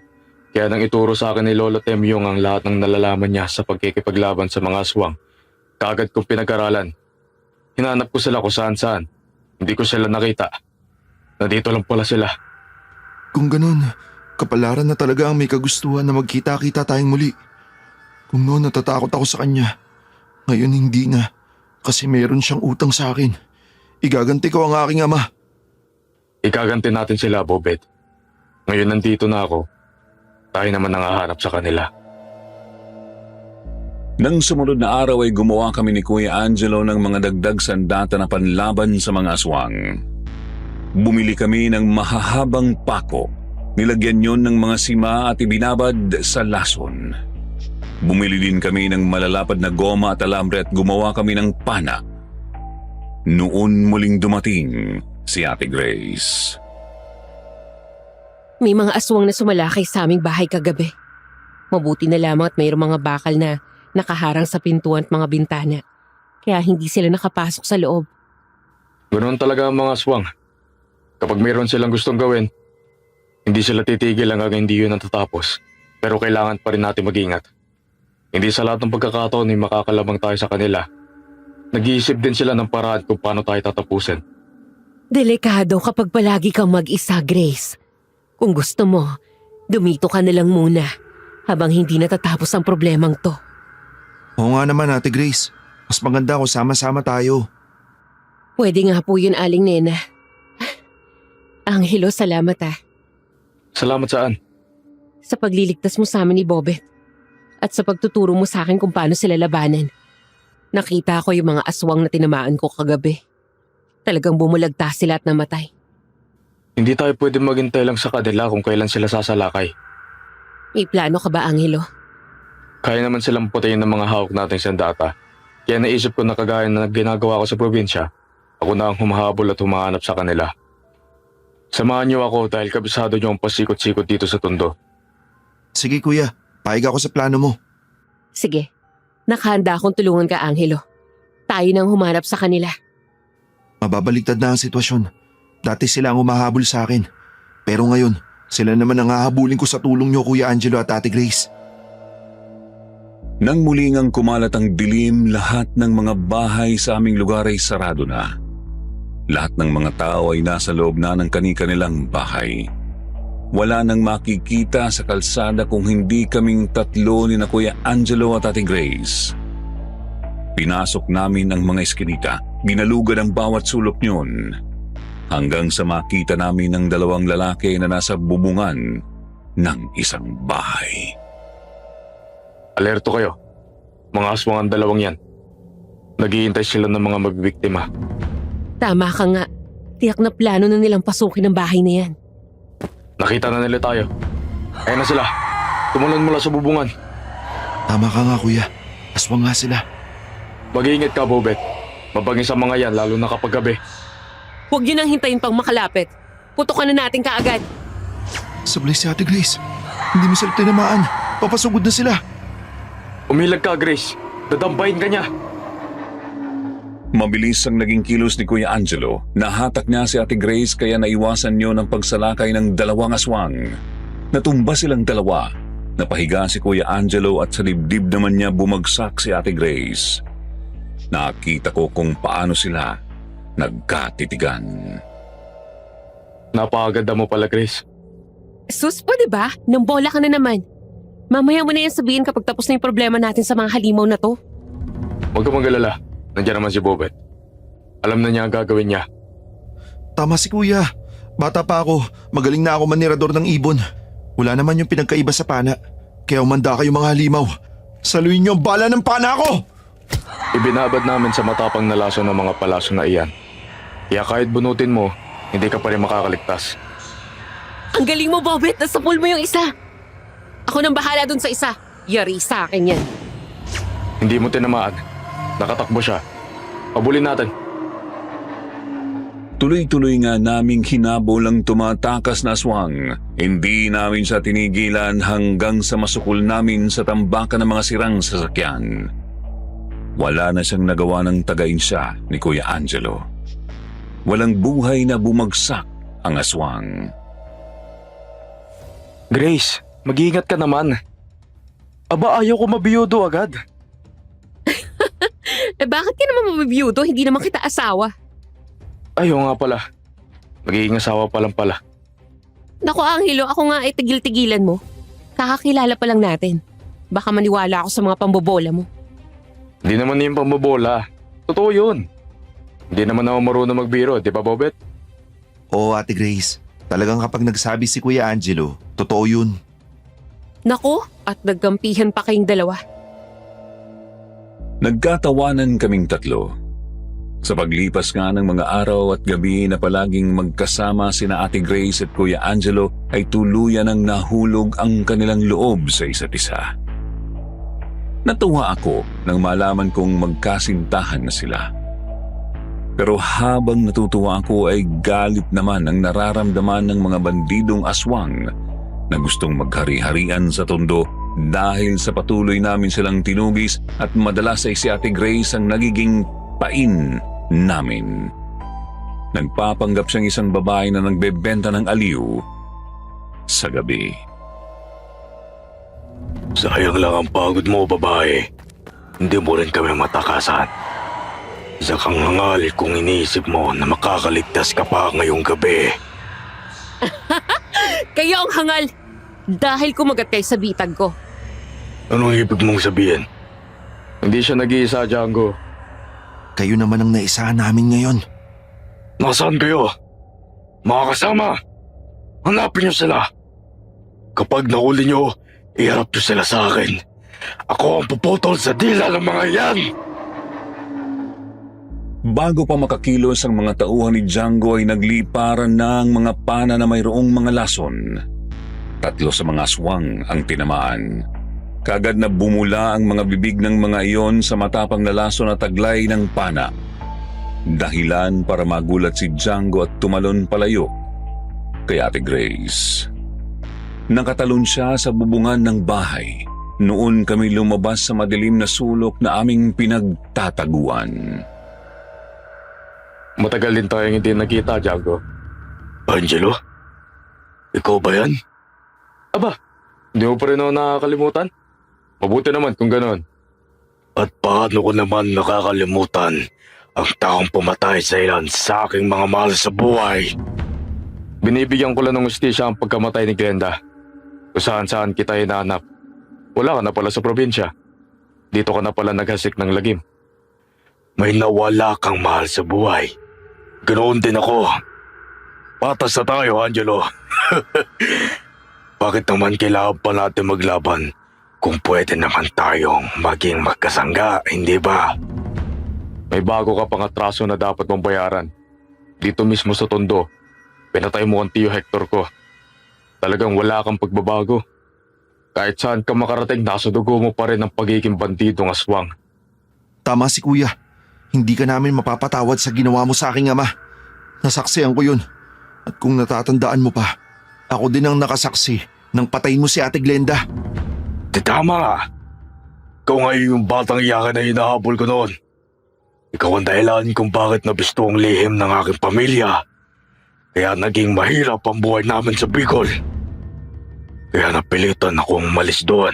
Kaya nang ituro sa akin ni Lolo Temyong ang lahat ng nalalaman niya sa pagkikipaglaban sa mga aswang, kaagad kong pinag-aralan. Hinanap ko sila kung saan-saan. Hindi ko sila nakita. Nandito lang pala sila. Kung ganun, kapalaran na talaga ang may kagustuhan na magkita-kita tayong muli. Kung noon natatakot ako sa kanya, ngayon hindi na. Kasi meron siyang utang sa akin. Igaganti ko ang aking ama. Ikaganti natin sila, Bobet. Ngayon nandito na ako. Tayo naman nangahanap sa kanila. Nang sumunod na araw ay gumawa kami ni Kuya Angelo ng mga dagdag sandata na panlaban sa mga aswang. Bumili kami ng mahahabang pako. Nilagyan yon ng mga sima at ibinabad sa lason. Bumili din kami ng malalapad na goma at alambre at gumawa kami ng pana. Noon muling dumating si Ate Grace. May mga aswang na sumalakay sa aming bahay kagabi. Mabuti na lamang at mayroong mga bakal na nakaharang sa pintuan at mga bintana. Kaya hindi sila nakapasok sa loob. Ganoon talaga ang mga aswang. Kapag mayroon silang gustong gawin, hindi sila titigil hanggang hindi yun natatapos. Pero kailangan pa rin natin mag-ingat. Hindi sa lahat ng pagkakataon ay makakalamang tayo sa kanila. Nag-iisip din sila ng paraan kung paano tayo tatapusin. Delikado kapag palagi kang mag-isa, Grace. Kung gusto mo, dumito ka na lang muna habang hindi natatapos ang problemang to. Oo nga naman, Ate Grace. Mas maganda kung sama-sama tayo. Pwede nga po yun, Aling Nena. Angelo, salamat ah. Salamat saan? Sa pagliligtas mo sa amin ni Bobet. At sa pagtuturo mo sa akin kung paano sila labanan. Nakita ko yung mga aswang na tinamaan ko kagabi. Talagang bumulagta sila at namatay. Hindi tayo pwede maghintay lang sa kanila kung kailan sila sasalakay. May plano ka ba, Angelo? Kaya naman silang putayin ng mga hawak nating sandata. Kaya naisip ko na kagaya na ginagawa ko sa probinsya, ako na ang humahabol at humahanap sa kanila. Samahan niyo ako dahil kabisado niyo ang pasikot-sikot dito sa tondo. Sige kuya, paig ako sa plano mo. Sige, nakahanda akong tulungan ka, Angelo. Tayo nang humanap sa kanila. Mababaligtad na ang sitwasyon. Dati sila ang humahabol sa akin. Pero ngayon, sila naman ang hahabulin ko sa tulong niyo, Kuya Angelo at Ate Grace. Nang muli ngang kumalat ang dilim, lahat ng mga bahay sa aming lugar ay sarado na. Lahat ng mga tao ay nasa loob na ng kani-kanilang bahay. Wala nang makikita sa kalsada kung hindi kaming tatlo ni na Kuya Angelo at Ate Grace. Pinasok namin ang mga eskinita, ginalugad ang bawat sulok niyon, hanggang sa makita namin ang dalawang lalaki na nasa bubungan ng isang bahay. Alerto kayo. Mga aswang ang dalawang yan. Naghihintay sila ng mga magbibiktima. Tama ka nga. Tiyak na plano na nilang pasukin ang bahay na yan. Nakita na nila tayo. Ayun na sila. Tumulan mula sa bubungan. Tama ka nga, Kuya. Aswang nga sila. Mag-iingat ka, Bobet. Mabangis ang mga yan, lalo na kapag gabi. Huwag yun ang hintayin pang makalapit. Putukan na natin kaagad. Sablay si Ate Grace. Hindi mo sila tinamaan. Papasugod na sila. Umilag ka, Grace. Dadambayin ka niya. Mabilis ang naging kilos ni Kuya Angelo. Nahatak niya si Ate Grace kaya naiwasan niyo ng pagsalakay ng dalawang aswang. Natumba silang dalawa. Napahiga si Kuya Angelo at sa dibdib naman niya bumagsak si Ate Grace. Nakita ko kung paano sila nagkatitigan. Napakaganda mo pala, Grace. Sus po, diba? Nang bola ka na naman. Mamaya mo na yan sabihin kapag tapos na yung problema natin sa mga halimaw na to. Huwag ka mag-alala. Nandiyan naman si Bobet. Alam na niya ang gagawin niya. Tama si Kuya. Bata pa ako. Magaling na ako manirador ng ibon. Wala naman yung pinagkaiba sa pana. Kaya umanda kayo mga halimaw. Saluhin niyo ang bala ng pana ko! Ibinabad namin sa matapang na laso ng mga palaso na iyan. Kaya kahit bunutin mo, hindi ka pa rin makakaligtas. Ang galing mo, Bobet! Nasa pool mo yung isa! Ako nang bahala dun sa isa. Yari sa akin yan. Hindi mo tinamaan. Nakatakbo siya. Pabulin natin. Tuloy-tuloy nga naming hinabol ang tumatakas na aswang. Hindi namin siya tinigilan hanggang sa masukol namin sa tambakan ng mga sirang sasakyan. Wala na siyang nagawa ng tagain siya ni Kuya Angelo. Walang buhay na bumagsak ang aswang. Grace, mag-iingat ka naman. Aba, ayaw ko mabiyudo agad. Bakit ka naman mabibiyudo? Hindi naman kita asawa. Ayaw nga pala. Magiging asawa pa lang pala. Naku, Angelo, ako nga ay tigil-tigilan mo. Kakakilala pa lang natin. Baka maniwala ako sa mga pambobola mo. Hindi naman yung pambobola. Totoo yun. Hindi naman ako marunong magbiro, di ba, Bobet? Oo, Ate Grace. Talagang kapag nagsabi si Kuya Angelo, totoo yun. Naku, at nagkampihan pa kayong dalawa. Nagkatawanan kaming tatlo. Sa paglipas nga ng mga araw at gabi na palaging magkasama sina Ate Grace at Kuya Angelo ay tuluyan ang nahulog ang kanilang loob sa isa't isa. Natuwa ako nang malaman kong magkasintahan na sila. Pero habang natutuwa ako ay galit naman ang nararamdaman ng mga bandidong aswang na gustong maghari-harian sa tondo dahil sa patuloy namin silang tinugis at madalas ay si Ate Grace ang nagiging pain namin. Nagpapanggap siyang isang babae na nagbebenta ng aliw sa gabi. Sayang lang ang pagod mo, babae. Hindi mo rin kami matakasan. Isa kang hangal kung iniisip mo na makakaligtas ka pa ngayong gabi. Kayo ang hangal! Dahil kumagat kayo sa bitag ko. Anong ibig mong sabihin? Hindi siya nag-iisa, Django. Kayo naman ang naisahan namin ngayon. Nasaan kayo? Mga kasama! Hanapin niyo sila! Kapag nahuli niyo, iharap niyo sila sa akin. Ako ang puputol sa dila ng mga yan! Bago pa makakilos ang mga tauhan ni Django ay nagliparan na ang mga pana na mayroong mga lason. 3 sa mga aswang ang tinamaan. Kaagad na bumula ang mga bibig ng mga iyon sa matapang na lason na taglay ng pana. Dahilan para magulat si Django at tumalon palayo kay Ate Grace. Nakatalon siya sa bubungan ng bahay noon kami lumabas sa madilim na sulok na aming pinagtataguan. Matagal din tayong hindi nakita, Django. Angelo? Ikaw ba yan? Aba, hindi mo pa rin ako nakakalimutan? Mabuti naman kung gano'n. At paano ko naman nakakalimutan ang taong pumatay sa ilan sa aking mga mahal sa buhay? Binibigyan ko lang ng ustisya ang pagkamatay ni Glenda. Kung saan-saan kita hinahanap. Wala ka na pala sa probinsya. Dito ka na pala naghasik ng lagim. May nawala kang mahal sa buhay. Ganoon din ako. Patas na tayo, Angelo. Bakit naman kailangan pa natin maglaban kung pwede naman tayong maging magkasangga, hindi ba? May bago ka pang atraso na dapat mong bayaran. Dito mismo sa Tondo, pinatay mo ang tiyo Hector ko. Talagang wala kang pagbabago. Kahit saan ka makarating, nasa dugo mo pa rin ang pagiging bandidong aswang. Tama si kuya. Hindi ka namin mapapatawad sa ginawa mo sa aking ama. Nasaksihan ko yun. At kung natatandaan mo pa, ako din ang nakasaksi nang patayin mo si Ate Glenda. Tama. Ikaw nga yung batang iyakan na hinahabol ko noon. Ikaw ang dahilan kung bakit nabisto ang lihim ng aking pamilya. Kaya naging mahirap ang buhay namin sa Bicol. Kaya napilitan akong umalis doon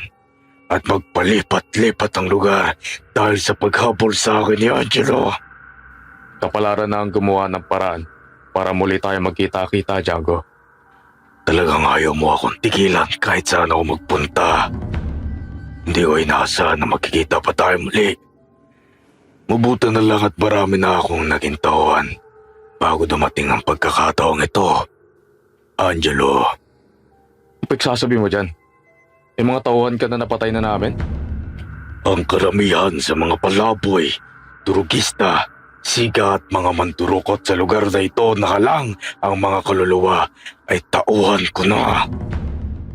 at magpalipat-lipat ang lugar dahil sa paghabol sa akin ni Angelo. Kapalaran na ang gumawa ng paraan para muli tayo magkita-kita, Django. Talagang ayaw mo akong tigilan kahit saan ako magpunta. Hindi ko inaasahan na magkikita pa tayo muli. Mabuti na lang at marami na akong naging tauhan bago dumating ang pagkakataong ito. Angelo. Pagsasabi mo dyan, may mga tauhan ka na napatay na namin? Ang karamihan sa mga palaboy, durugista, siga at mga mandurukot sa lugar na ito nakalang ang mga kaluluwa ay tauhan ko na.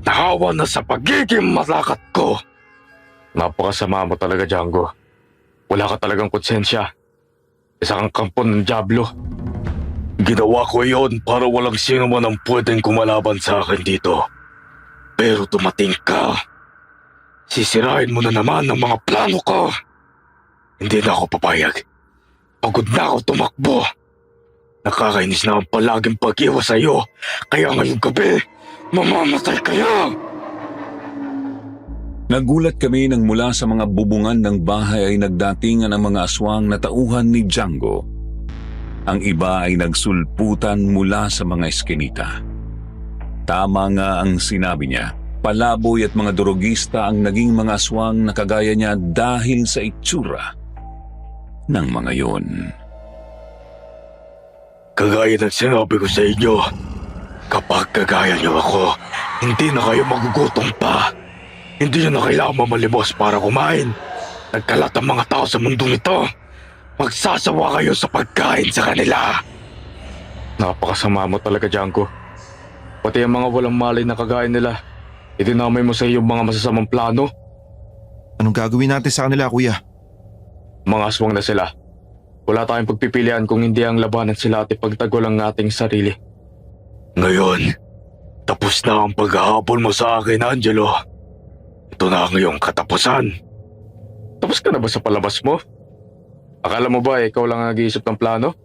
Nahawa na sa pagiging malakat ko. Napakasama mo talaga, Django. Wala ka talagang konsensya. Isa kang kampon ng Diablo. Ginawa ko iyon para walang sino man ang pwedeng kumalaban sa akin dito. Pero dumating ka. Sisirain mo na naman ang mga plano ko. Hindi na ako papayag. Pagod na ako tumakbo. Nakakainis na ang palaging pag-iwas sa iyo. Kaya ngayong gabi, mamamatay kayo. Nagulat kami nang mula sa mga bubungan ng bahay ay nagdatingan ang mga aswang na tauhan ni Django. Ang iba ay nagsulputan mula sa mga eskinita. Tama nga ang sinabi niya, palaboy at mga durugista ang naging mga aswang na kagaya niya dahil sa itsura ng mga yon. Kagaya ng sinabi ko sa inyo, kapag kagaya niyo ako, hindi na kayo magugutom pa. Hindi nyo na kailangan mamalimos para kumain. Nagkalat ang mga tao sa mundong ito. Magsasawa kayo sa pagkain sa kanila. Napakasama mo talaga, Django. Pati ang mga walang malay na kagaya nila, idinamay mo sa iyong mga masasamang plano. Anong gagawin natin sa kanila, kuya? Mga aswang na sila. Wala tayong pagpipilian kung hindi ang labanan sila at ipagtagol ang ating sarili. Ngayon, tapos na ang paghahabol mo sa akin, Angelo. Ito na ang iyong katapusan. Tapos ka na ba sa palabas mo? Akala mo ba ikaw lang ang nag-iisip ng plano?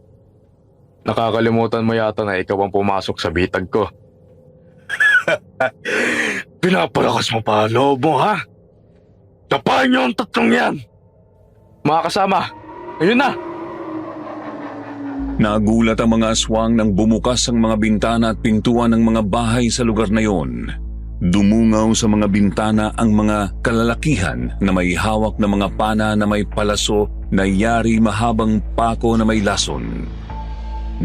Nakakalimutan mo yata na ikaw ang pumasok sa bitag ko. Pinapalakas mo pa ang loob mo, ha? Tapain niyo ang tatlong yan! Mga kasama, ayun na! Nagulat ang mga aswang nang bumukas ang mga bintana at pintuan ng mga bahay sa lugar na yon. Dumungaw sa mga bintana ang mga kalalakihan na may hawak na mga pana na may palaso na yari mahabang pako na may lason.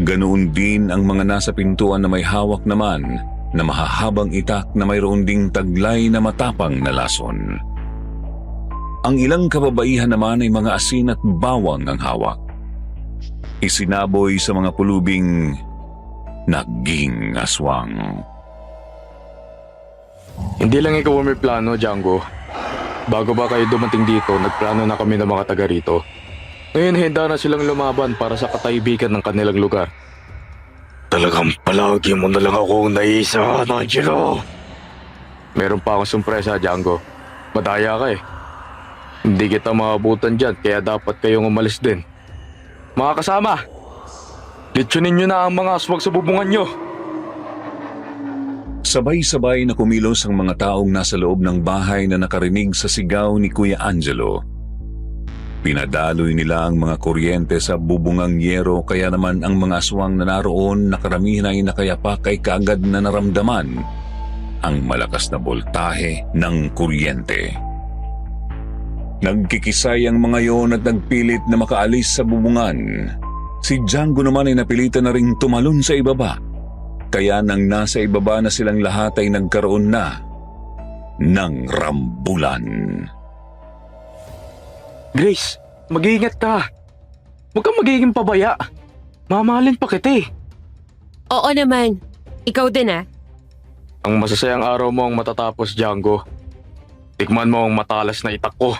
Ganoon din ang mga nasa pintuan na may hawak naman na mahahabang itak na mayroon ding taglay na matapang na lason. Ang ilang kababaihan naman ay mga asin at bawang ang hawak. Isinaboy sa mga pulubing naging aswang. Hindi lang ikaw ang may plano, Django. Bago ba kayo dumating dito, nagplano na kami ng mga taga rito. Ngayon, handa na silang lumaban para sa kataibigan ng kanilang lugar. Talagang palagi mo na lang akong naisahan, Angelo. Meron pa akong sorpresa, Django. Madaya ka eh. Hindi kita maabutan dyan, kaya dapat kayong umalis din. Mga kasama, litsunin nyo na ang mga aswang sa bubungan nyo. Sabay-sabay na kumilos ang mga taong nasa loob ng bahay na nakarinig sa sigaw ni Kuya Angelo. Pinadaloy nila ang mga kuryente sa bubungang yero, kaya naman ang mga aswang na naroon na karamihan ay nakayapak ay kaagad na naramdaman ang malakas na boltahe ng kuryente. Nagkikisay ang mga yon at nagpilit na makaalis sa bubungan. Si Django naman ay napilitan na ring tumalon sa ibaba. Kaya nang nasa ibaba na silang lahat ay nagkaroon na ng rambulan. Grace, mag-iingat ka. Huwag kang magiging pabaya. Mamahalin pa kita eh. Oo naman. Ikaw din ah. Ang masasayang araw mo ang matatapos, Django. Tikman mo ang matalas na itak ko.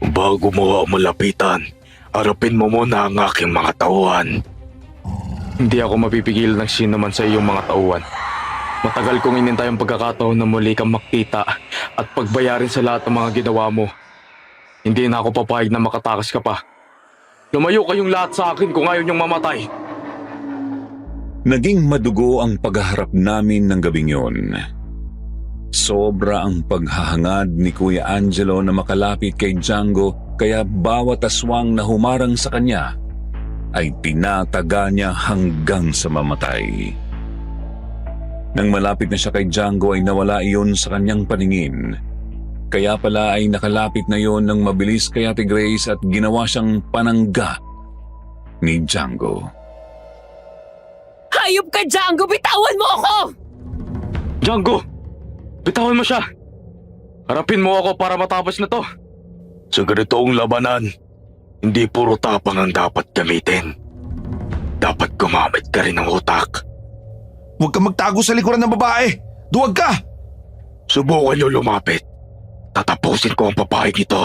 Bago mo ako malapitan, harapin mo muna ang aking mga tauhan. Hindi ako mapipigilan ng sino man sa iyong mga tauhan. Matagal kong inintay ang pagkakataon na muli kang makita at pagbayarin sa lahat ng mga ginawa mo. Hindi na ako papayag na makatakas ka pa. Lumayo kayong lahat sa akin kung ayaw niyong mamatay. Naging madugo ang paghaharap namin ng gabing yun. Sobra ang paghahangad ni Kuya Angelo na makalapit kay Django, kaya bawat aswang na humarang sa kanya ay tinataga niya hanggang sa mamatay. Nang malapit na siya kay Django ay nawala iyon sa kanyang paningin. Kaya pala ay nakalapit na yon ng mabilis kay Ate Grace at ginawa siyang panangga ni Django. Hayop ka, Django! Bitawan mo ako! Django! Bitawan mo siya! Harapin mo ako para matapos na to. Sa ganitong labanan, hindi puro tapang ang dapat gamitin. Dapat gumamit ka rin ng utak. Huwag kang magtago sa likuran ng babae! Duwag ka! Subukan niyo lumapit. Tatapusin ko ang papayag nito.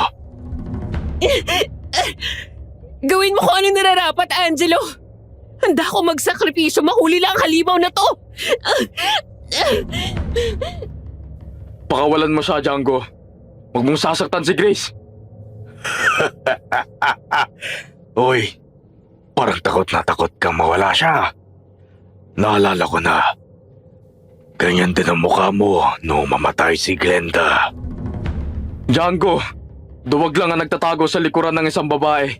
Gawin mo kung anong nararapat, Angelo! Handa ako magsakripisyo, mahuli lang ang halimaw na to! Pakawalan mo siya, Django. Huwag mong sasaktan si Grace. Uy, parang takot na takot kang mawala siya. Naalala ko na. Ganyan din ang mukha mo noong mamatay si Glenda. Django, duwag lang ang nagtatago sa likuran ng isang babae.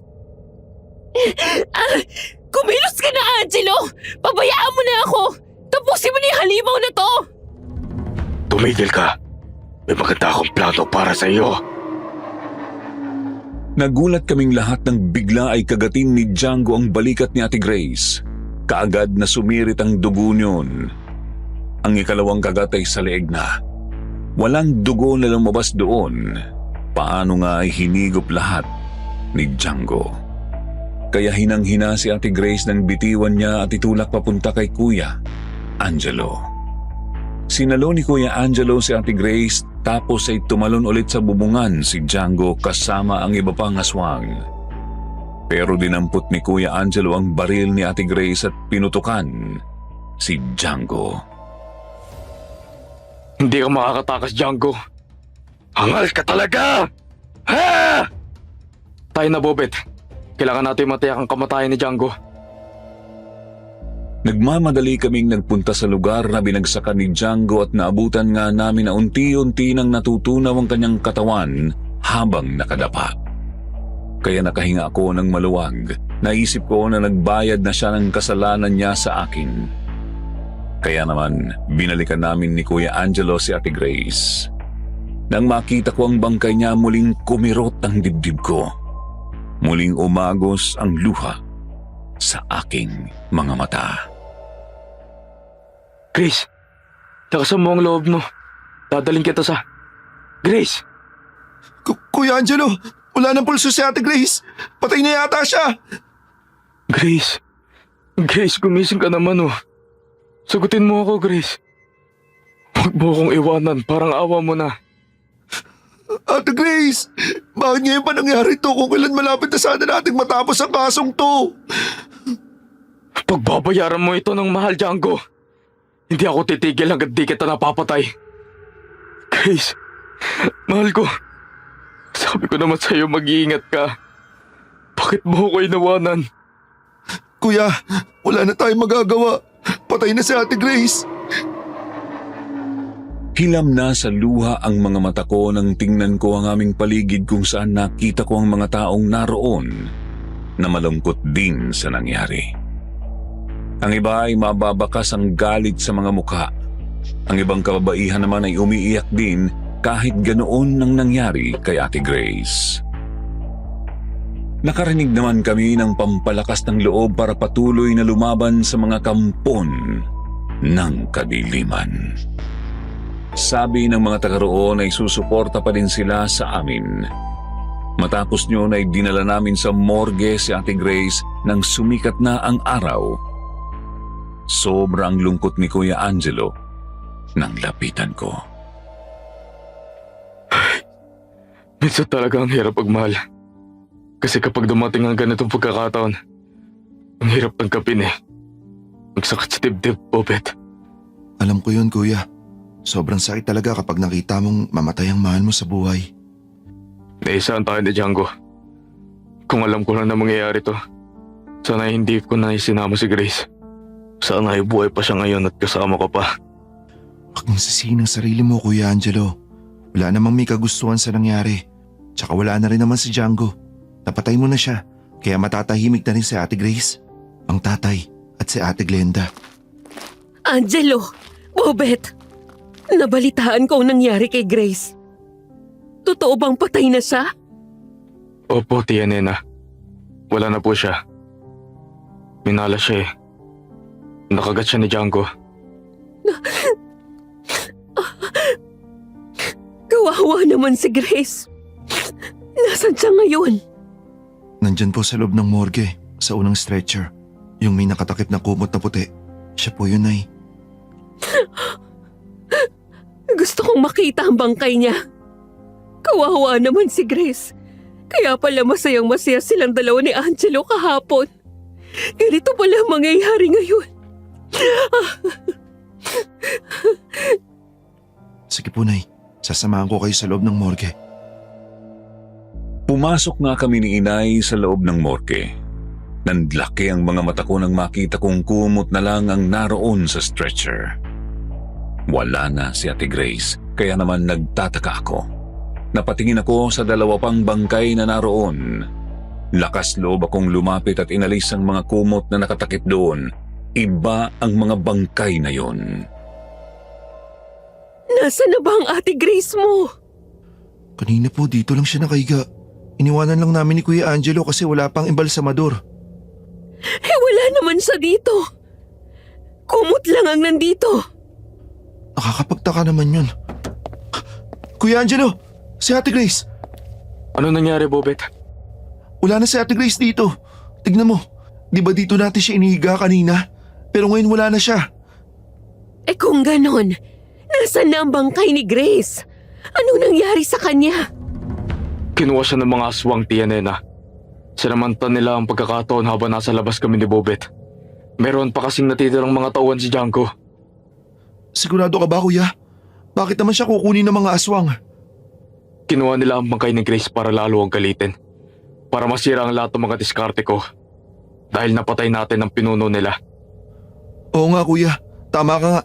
Kumilos ka na, Angelo! Pabayaan mo na ako! Tapusin mo na yung halimaw na to! Tumigil ka. May maganda akong plano para sa iyo. Nagulat kaming lahat nang bigla ay kagatin ni Django ang balikat ni Ate Grace. Kaagad na sumirit ang dugo niyon. Ang ikalawang kagat ay sa leeg na. Walang dugo na lumabas doon. Paano nga ay hinigop lahat ni Django. Kaya hinang-hina si Ate Grace nang bitiwan niya at itulak papunta kay Kuya Angelo. Sinalo ni Kuya Angelo si Ate Grace, tapos ay tumalon ulit sa bubungan si Django kasama ang iba pang aswang. Pero dinampot ni Kuya Angelo ang baril ni Ate Grace at pinutukan si Django. Hindi ka makakatakas, Django. Hangal ka talaga! Ha! Tayo na, Bobet. Kailangan natin matiyak ang kamatayan ni Django. Nagmamadali kaming nagpunta sa lugar na binagsakan ni Django at naabutan nga namin na unti-unti nang natutunaw ang kanyang katawan habang nakadapa. Kaya nakahinga ako ng maluwag. Naisip ko na nagbayad na siya ng kasalanan niya sa akin. Kaya naman, binalikan namin ni Kuya Angelo si Ate Grace. Nang makita ko ang bangkay niya, muling kumirot ang dibdib ko. Muling umagos ang luha sa aking mga mata. Grace, lakasan mo ang loob mo. Dadaling kita sa... Grace! Kuya Angelo, wala ng pulso si Ate Grace. Patay na yata siya. Grace! Grace, gumising ka naman oh. Sagutin mo ako, Grace. Huwag mo akong iwanan, parang awa mo na. Ate Grace, bakit ngayon pa nangyari to kung kailan malapit na sana nating matapos ang kasong to? Pagbabayaran mo ito ng mahal, Django. Hindi ako titigil hanggang di kita napapatay. Grace, Mahal ko. Sabi ko naman sa'yo mag-iingat ka. Bakit mo ko inawanan? Kuya, wala na tayong magagawa. Patay na si Ate Grace. Hilam na sa luha ang mga mata ko nang tingnan ko ang aming paligid kung saan nakita ko ang mga taong naroon na malungkot din sa nangyari. Ang iba ay mababakas ang galit sa mga mukha. Ang ibang kababaihan naman ay umiiyak din kahit ganoon ang nangyari kay Ate Grace. Nakarinig naman kami ng pampalakas ng loob para patuloy na lumaban sa mga kampon ng kadiliman. Sabi ng mga taga roon ay susuporta pa din sila sa amin. Matapos yun ay dinala namin sa morgue si Ate Grace nang sumikat na ang araw. Sobrang lungkot ni Kuya Angelo nang lapitan ko. Minsan talaga ang hirap pagmahal. Kasi kapag dumating ang ganitong pagkakataon, ang hirap tanggapin eh. Ang sakit sa dibdib, Bobet. Alam ko yun, kuya. Sobrang sakit talaga kapag nakita mong mamatay ang mahal mo sa buhay. Naisaan tayo ni Django. Kung alam ko lang na mangyayari to, sana hindi ko na isinama si Grace. Sana ay buhay pa siya ngayon at kasama ko pa. Huwag mong sisihin ang sarili mo, Kuya Angelo. Wala namang may kagustuhan sa nangyari. Tsaka wala na rin naman si Django. Napatay mo na siya, kaya matatahimik na rin si Ate Grace, ang tatay at si Ate Glenda. Angelo! Bobet! Nabalitaan ko ang nangyari kay Grace. Totoo bang patay na siya? Opo, Tia Nena. Wala na po siya. Minala siya eh. Nakagat siya ni Django. Kawawa naman si Grace. Nasaan siya ngayon? Nandyan po sa loob ng morgue, sa unang stretcher. Yung may nakatakip na kumot na puti. Siya po yun, Nay. Gusto kong makita ang bangkay niya. Kawawa naman si Grace. Kaya pala masayang-masaya silang dalawa ni Angelo kahapon. Ganito pala ang mangyayari ngayon. Sige po, Nay. Sasamahan ko kayo sa loob ng morgue. Pumasok nga kami ni Inay sa loob ng morgue. Nandlaki ang mga mata ko nang makita kong kumot na lang ang naroon sa stretcher. Wala na si Ate Grace, kaya naman nagtataka ako. Napatingin ako sa dalawa pang bangkay na naroon. Lakas loob akong lumapit at inalis ang mga kumot na nakatakip doon. Iba ang mga bangkay na yon. Nasaan na ba ang Ate Grace mo? Kanina po dito lang siya nakahiga. Iniwanan lang namin ni Kuya Angelo kasi wala pang embalsamador. Wala naman siya dito. Kumot lang ang nandito. Nakakapagtaka naman yun. Kuya Angelo! Si Ate Grace! Ano nangyari, Bobet? Wala na si Ate Grace dito. Tignan mo, di ba dito natin siya inihiga kanina? Pero ngayon wala na siya. Kung ganon, nasaan na ang bangkay ni Grace? Anong nangyari sa kanya? Kinuha siya ng mga aswang, Tia Nena. Sinamantala nila ang pagkakataon habang nasa labas kami ni Bobet. Meron pa kasing natitirang mga tauhan si Django. Sigurado ka ba, Kuya? Bakit naman siya kukunin ng mga aswang? Kinuha nila ang bangkay ni Grace para lalo ang galitin. Para masira ang lahat ng mga diskarte ko. Dahil napatay natin ang pinuno nila. Oo nga, Kuya. Tama ka nga.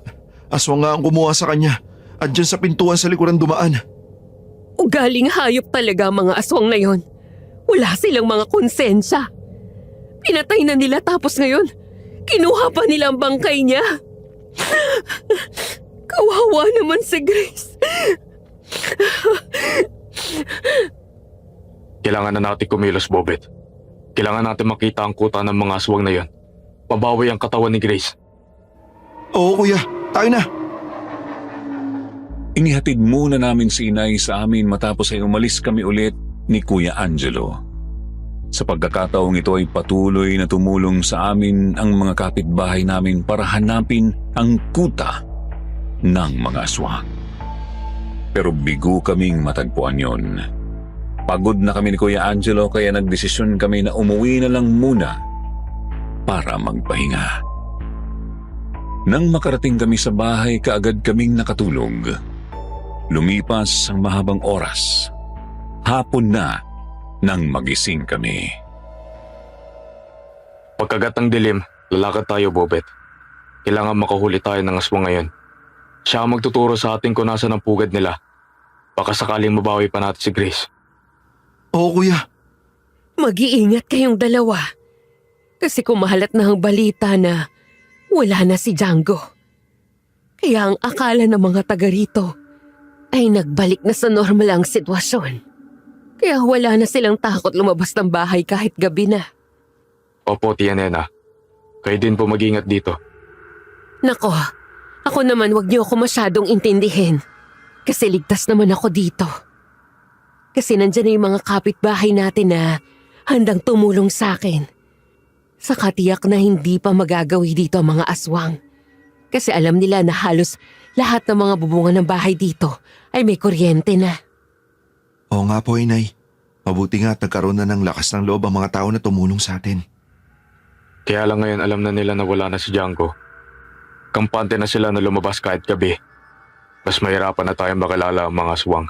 Aswang nga ang kumuha sa kanya. At dyan sa pintuan sa likuran dumaan. Ugaling hayop talaga ang mga aswang na yon. Wala silang mga konsensya. Pinatay na nila tapos ngayon, kinuha pa nila ang bangkay niya. Kawawa naman si Grace. Kailangan na natin kumilos, Bobet. Kailangan natin makita ang kuta ng mga aswang na yon. Pabawi ang katawan ni Grace. Oo, Kuya. Tayo na. Inihatid muna namin si Inay sa amin matapos ay umalis kami ulit ni Kuya Angelo. Sa pagkakataong ito ay patuloy na tumulong sa amin ang mga kapitbahay namin para hanapin ang kuta ng mga aswang. Pero bigo kaming matagpuan yon. Pagod na kami ni Kuya Angelo kaya nagdesisyon kami na umuwi na lang muna para magpahinga. Nang makarating kami sa bahay, kaagad kaming nakatulog. Lumipas ang mahabang oras. Hapon na nang magising kami. Pagkagat ng dilim, lalakad tayo, Bobet. Kailangan makahuli tayo ng aswang ngayon. Siya ang magtuturo sa atin kung nasa ang pugad nila. Baka sakaling mabawi pa natin si Grace. Oo kuya, Mag-iingat kayong dalawa. Kasi kumalat na ang balita na wala na si Django. Kaya ang akala ng mga taga rito ay nagbalik na sa normal ang sitwasyon. Kaya wala na silang takot lumabas ng bahay kahit gabi na. Opo, Tia Nena. Kayo din po mag-ingat dito. Nako, ako naman wag niyo ako masyadong intindihin. Kasi ligtas naman ako dito. Kasi nandyan na yung mga kapitbahay natin na handang tumulong sa akin. Saka tiyak na hindi pa magagawi dito ang mga aswang. Kasi alam nila na halos lahat ng mga bubungan ng bahay dito ay may kuryente na. oo nga po inay. Mabuti nga at nagkaroon na ng lakas ng loob ang mga tao na tumulong sa atin. Kaya lang ngayon alam na nila na wala na si Django. Kampante na sila na lumabas kahit gabi. Mas mahirapan na tayong makilala ang mga aswang.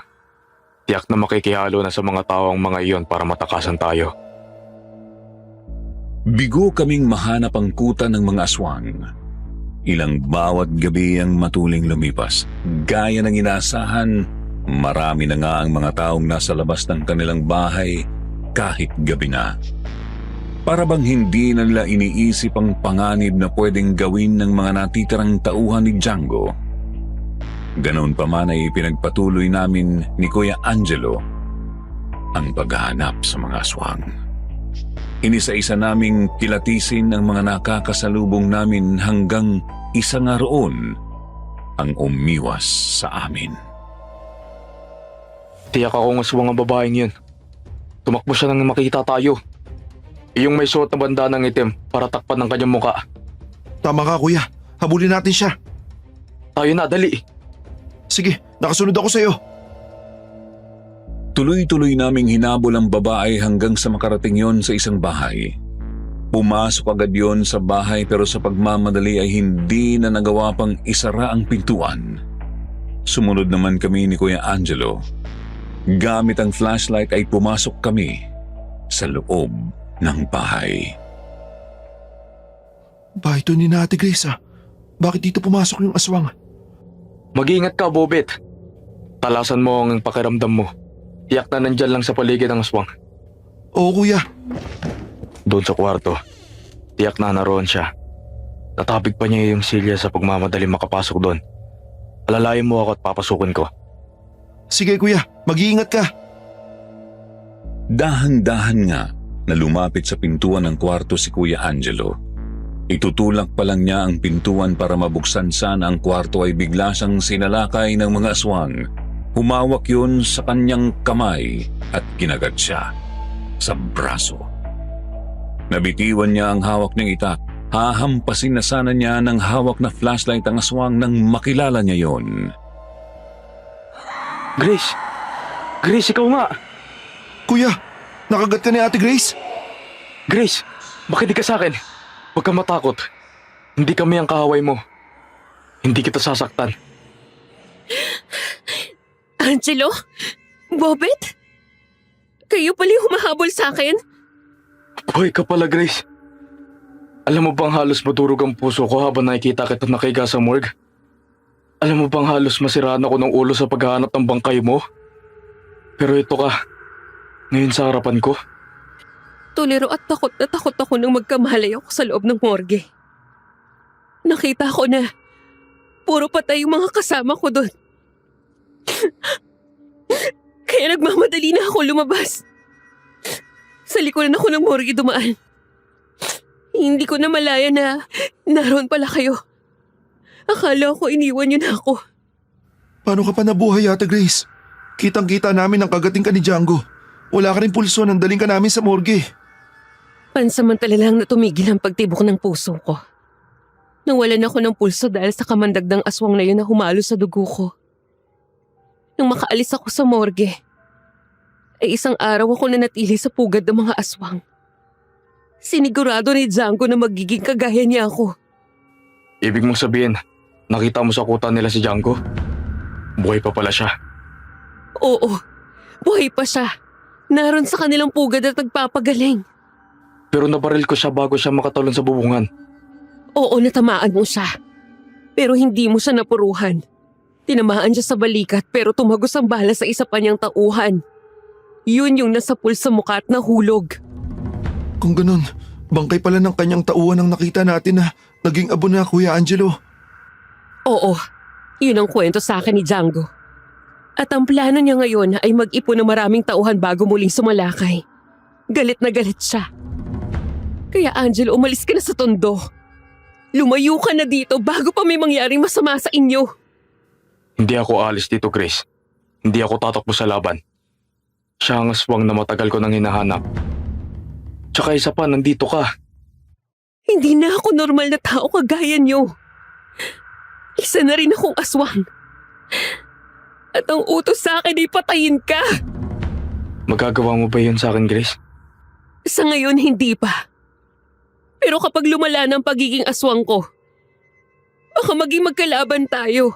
Tiyak na makikihalo na sa mga tao ang mga iyon para matakasan tayo. Bigo kaming mahanap ang kuta ng mga aswang. Ilang bawat gabi ang matuling lumipas. Gaya ng inaasahan, marami na nga ang mga taong nasa labas ng kanilang bahay kahit gabi na. Para bang hindi na nila iniisip ang panganib na pwedeng gawin ng mga natitirang tauhan ni Django. Ganoon pa man ay pinagpatuloy namin ni Kuya Angelo ang paghahanap sa mga aswang. Inisa-isa naming kilatisin ang mga nakakasalubong namin hanggang isa nga roon ang umiwas sa amin. Tiyak akong aswang ang babaeng yun. Tumakbo siya nang makita tayo. Iyong may suot na banda ng itim para takpan ng kanyang muka. Tama ka kuya, habulin natin siya. Tayo na, dali. Sige, nakasunod ako sa'yo. Tuloy-tuloy naming hinabol ang babae hanggang sa makarating yon sa isang bahay. Pumasok agad yon sa bahay pero sa pagmamadali ay hindi na nagawa pang isara ang pintuan. Sumunod naman kami ni Kuya Angelo. Gamit ang flashlight ay pumasok kami sa loob ng bahay. Bahay to ni Ate Grace ah. Bakit dito pumasok yung aswang? Mag-iingat ka, Bobet. Talasan mo ang pakiramdam mo. Tiyak na nandyan lang sa paligid ang aswang. Oo kuya. Doon sa kwarto, tiyak na naroon siya. Natabig pa niya yung silya sa pagmamadali makapasok doon. Alalayan mo ako at papasukin ko. Sige kuya, mag-iingat ka. Dahan-dahan nga na lumapit sa pintuan ng kwarto si Kuya Angelo. Itutulak pa lang niya ang pintuan para mabuksan sana ang kwarto ay bigla siyang sinalakay ng mga aswang. Humawak yun sa kanyang kamay at kinagat siya sa braso. Nabitiwan niya ang hawak ng itak. Hahampasin na sana niya ng hawak na flashlight ang aswang nang makilala niya yon. Grace! Grace, ikaw nga! Kuya, nakagat ka ni Ate Grace? Grace, makinig ka sa akin. Huwag kang matakot. Hindi kami ang kahaway mo. Hindi kita sasaktan. Angelo? Bobet? Kayo pala yung humahabol sa akin? Buhay ka pala, Grace. Alam mo bang halos madurog ang puso ko habang nakikita kita nakiga sa morgue? Alam mo bang halos masiraan ako ng ulo sa paghahanap ng bangkay mo? Pero ito ka, ngayon sa harapan ko. Tuliro at takot na takot ako nang magkamalay ako sa loob ng morgue. Nakita ko na puro patay yung mga kasama ko doon. Kaya nagmamadali na ako lumabas. Sa likuran ako ng morgue dumaan. Hindi ko na malaya na naroon pala kayo. Akala ko iniwan niyo na ako. Paano ka pa nabuhay Ate Grace? Kitang-kita namin ang kagating ka ni Django. Wala ka rin pulso nang daling ka namin sa morgue. Pansamantala lang na tumigil ang pagtibok ng puso ko. Nawalan ako ng pulso dahil sa kamandagdang aswang na yun na humalo sa dugo ko. Nang makaalis ako sa morgue, ay isang araw ako nanatili sa pugad ng mga aswang. Sinigurado ni Django na magiging kagaya niya ako. Ibig mong sabihin, nakita mo sa kuta nila si Django? Buhay pa pala siya. Oo, buhay pa siya. Naroon sa kanilang pugad at nagpapagaling. Pero nabaril ko siya bago siya makatalon sa bubungan. Oo, natamaan mo siya. Pero hindi mo siya napuruhan. Tinamaan siya sa balikat pero tumagos ang bala sa isa pa niyang tauhan. Yun yung nasa pool sa mukha at nahulog. Kung ganun, bangkay pala ng kanyang tauhan ang nakita natin na naging abo na Kuya Angelo. Oo, yun ang kwento sa akin ni Django. At ang plano niya ngayon ay mag-ipon ng maraming tauhan bago muling sumalakay. Galit na galit siya. Kaya Angelo, umalis ka na sa tondo. Lumayo ka na dito bago pa may mangyaring masama sa inyo. Hindi ako alis dito, Grace. Hindi ako tatakbo sa laban. Siya ang aswang na matagal ko nang hinahanap. Tsaka isa pa, nandito ka. Hindi na ako normal na tao kagaya niyo. Isa na rin akong aswang. At ang utos sa akin ay patayin ka. Magagawa mo ba yun sa akin, Grace? Sa ngayon, hindi pa. Pero kapag lumala ng pagiging aswang ko, baka maging magkalaban tayo.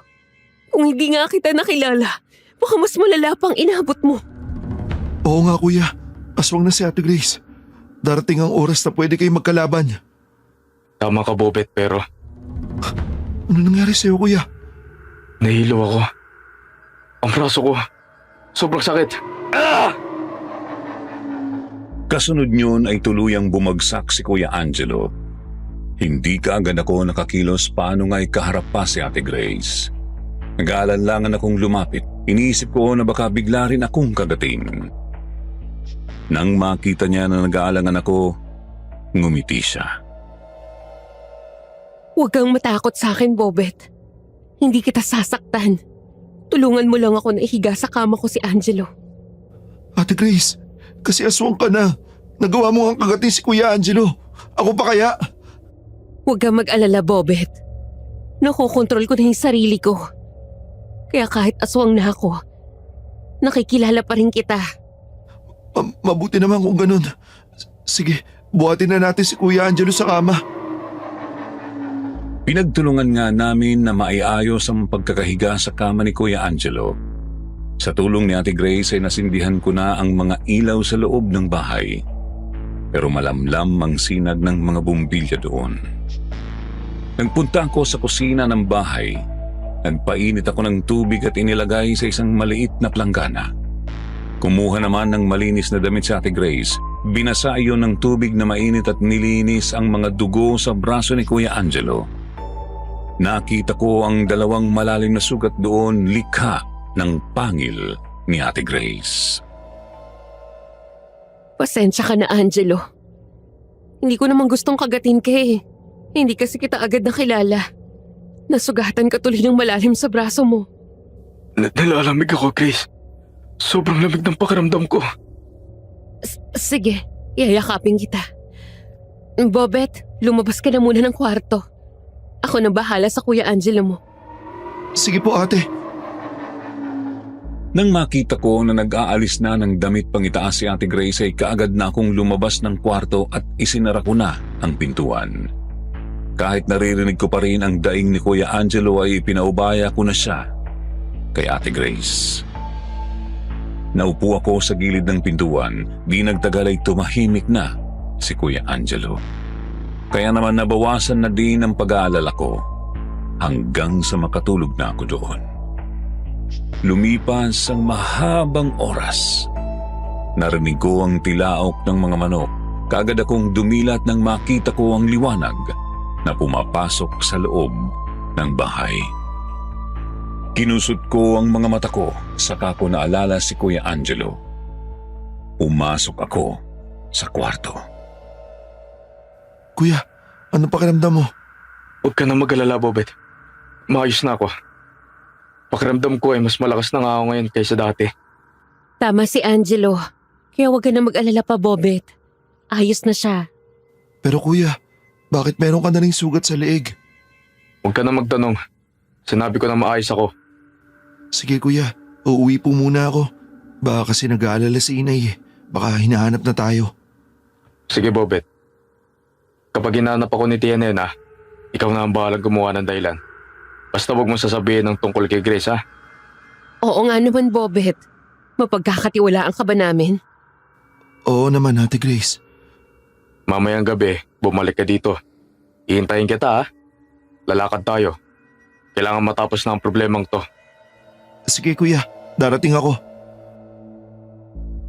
Kung hindi nga kita nakilala, baka mas malala pang inabot mo. Oo nga Kuya, aswang na si Ate Grace. Darating ang oras na pwede kayo magkalaban. Tama ka, Bobet, pero Ano nangyari sa'yo Kuya? nahilo ako. Ang braso ko, sobrang sakit. Kasunod niyon ay tuluyang bumagsak si Kuya Angelo. Hindi kaagad ako nakakilos paano nga'y kaharap pa si Ate Grace. Nag-aalanlangan akong lumapit. Iniisip ko na baka bigla rin akong kagatin. Nang makita niya na nag-aalangan ako, ngumiti siya. Huwag kang matakot sa akin, Bobet. Hindi kita sasaktan. Tulungan mo lang ako na ihiga sa kama ko si Angelo. Ate Grace, kasi aswang ka na. Nagawa mo ang kagatin si Kuya Angelo. Ako pa kaya? Huwag kang mag-alala, Bobet. Nakokontrol ko na yung sarili ko. Kaya kahit aswang na ako, nakikilala pa rin kita. Mabuti naman kung ganun. Sige, buhatin na natin si Kuya Angelo sa kama. Pinagtulungan nga namin na maiayos ang pagkakahiga sa kama ni Kuya Angelo. Sa tulong ni Ate Grace ay nasindihan ko na ang mga ilaw sa loob ng bahay. Pero malamlam ang sinag ng mga bumbilya doon. Nagpunta ako sa kusina ng bahay. Nagpainit ako ng tubig at inilagay sa isang maliit na planggana. Kumuha naman ng malinis na damit sa Ate Grace. Binasa iyon ng tubig na mainit at nilinis ang mga dugo sa braso ni Kuya Angelo. Nakita ko ang dalawang malalim na sugat doon, likha ng pangil ni Ate Grace. Pasensya ka na, Angelo. Hindi ko naman gustong kagatin ka eh. Hindi kasi kita agad nakilala. Nasugatan ka tuloy ng malalim sa braso mo. Nalalamig ako, Grace. Sobrang lamig ng pakiramdam ko. Sige, yayakapin kita. Bobet, lumabas ka na muna ng kwarto. Ako na bahala sa Kuya Angelo mo. Sige po ate. Nang makita ko na nag-aalis na ng damit pang itaas si Ate Grace ay kaagad na akong lumabas ng kwarto at isinara ko na ang pintuan. Kahit naririnig ko pa rin ang daing ni Kuya Angelo ay pinaubaya ko na siya kay Ate Grace. Naupo ako sa gilid ng pintuan, di nagtagal ay tumahimik na si Kuya Angelo. Kaya naman nabawasan na din ang pag-aalala ko hanggang sa makatulog na ako doon. Lumipas ang mahabang oras. Narinig ko ang tilaok ng mga manok. Kaagad akong dumilat nang makita ko ang liwanag na pumapasok sa loob ng bahay. Kinusot ko ang mga mata ko, saka ko naalala si Kuya Angelo. Pumasok ako sa kwarto. Kuya, ano pakiramdam mo? Huwag ka na mag-alala, Bobet. Maayos na ako. Pakiramdam ko ay mas malakas na nga ako ngayon kaysa dati. Tama si Angelo. Kaya huwag ka na mag-alala pa, Bobet. Ayos na siya. Pero kuya, bakit meron ka na ring sugat sa leeg? Huwag ka na magtanong. Sinabi ko na maayos ako. Sige kuya, uuwi po muna ako. Baka kasi nag-aalala si inay eh. Baka hinahanap na tayo. Sige, Bobet. Kapag hinanap ako ni Tia Nena, ikaw na ang bahalang gumawa ng dahilan. Basta huwag mo sasabihin ng tungkol kay Grace, ha? Oo nga naman, Bobet. Mapagkakatiwalaan ka ba namin? Oo naman, Ate Grace. Mamayang gabi, bumalik ka dito. Ihintayin kita, ha? Lalakad tayo. Kailangan matapos na ang problemang to. Sige kuya, darating ako.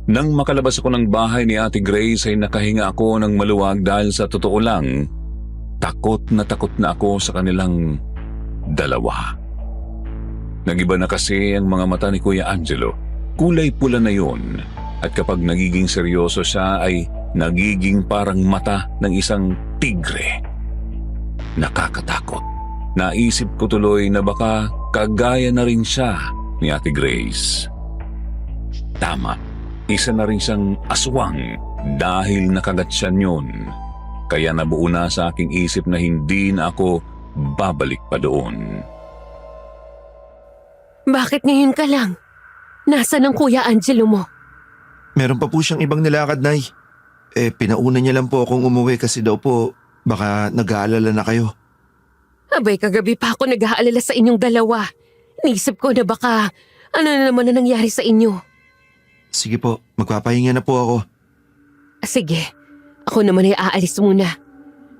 Nang makalabas ako ng bahay ni Ate Grace ay nakahinga ako ng maluwag dahil sa totoo lang, takot na ako sa kanilang dalawa. Nagiba na kasi ang mga mata ni Kuya Angelo. Kulay pula na yun. At kapag nagiging seryoso siya ay nagiging parang mata ng isang tigre. Nakakatakot. Naisip ko tuloy na baka kagaya na rin siya ni Ate Grace. Tama, isa na rin siyang aswang dahil nakagat siya yun. Kaya nabuo na sa aking isip na hindi na ako babalik pa doon. Bakit ngayon ka lang? Nasaan ang Kuya Angelo mo? Meron pa po siyang ibang nilakad, Nay. Pinauna niya lang po akong umuwi kasi daw po baka nag-aalala na kayo. Abay, kagabi pa ako nag-aalala sa inyong dalawa. Naisip ko na baka ano na naman na nangyari sa inyo. Sige po, magpapahinga na po ako. Sige, ako naman ay aalis muna.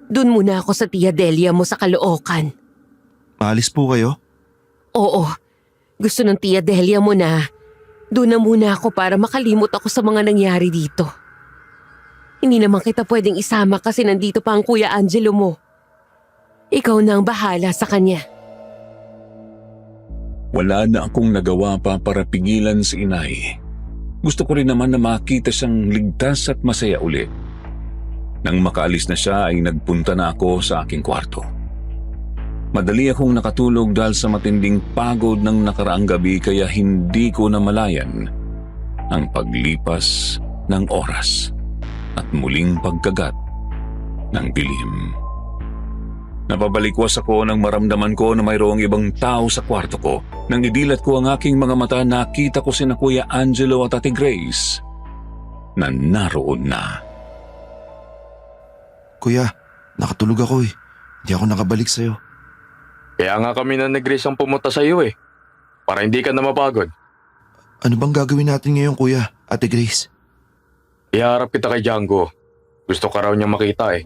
Doon muna ako sa Tia Delia mo sa Caloocan. Maalis po kayo? Oo, gusto ng Tia Delia mo na doon na muna ako para makalimot ako sa mga nangyari dito. Hindi naman kita pwedeng isama kasi nandito pa ang Kuya Angelo mo. Ikaw na ang bahala sa kanya. Wala na akong nagawa pa para pigilan si inay. Gusto ko rin naman na makita siyang ligtas at masaya ulit. Nang makaalis na siya ay nagpunta na ako sa aking kwarto. Madali akong nakatulog dahil sa matinding pagod ng nakaraang gabi kaya hindi ko namalayan ang paglipas ng oras at muling pagkagat ng dilim. Napabalikwas ako nang maramdaman ko na mayroong ibang tao sa kwarto ko. Nang idilat ko ang aking mga mata, nakita ko sina Kuya Angelo at Ate Grace na naroon na. Kuya, nakatulog ako eh. Hindi ako nakabalik sa'yo. Kaya nga kami na nag-Grace ang pumunta sa iyo eh. Para hindi ka na mapagod. Ano bang gagawin natin ngayon, Kuya, Ate Grace? Iharap kita kay Django. Gusto ka raw niyang makita eh.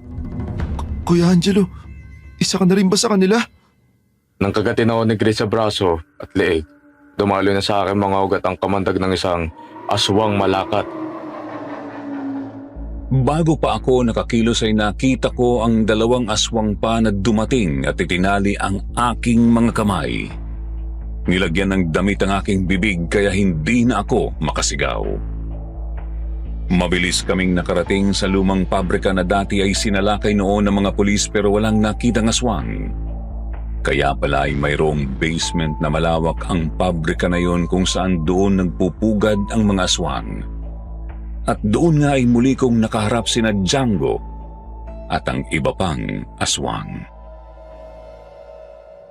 Kuya Angelo, isa ka na rin ba sa kanila? Nang kagatin ako ni Grace sa braso at leeg, dumalo na sa akin mga ugat ang kamandag ng isang aswang malakat. Bago pa ako nakakilos ay nakita ko ang dalawang aswang pa na dumating at itinali ang aking mga kamay. Nilagyan ng damit ang aking bibig kaya hindi na ako makasigaw. Mabilis kaming nakarating sa lumang pabrika na dati ay sinalakay noon ng mga pulis pero walang nakitang aswang. Kaya pala ay mayroong basement na malawak ang pabrika na yon kung saan doon nagpupugad ang mga aswang. At doon nga ay muli kong nakaharap sina Django at ang iba pang aswang.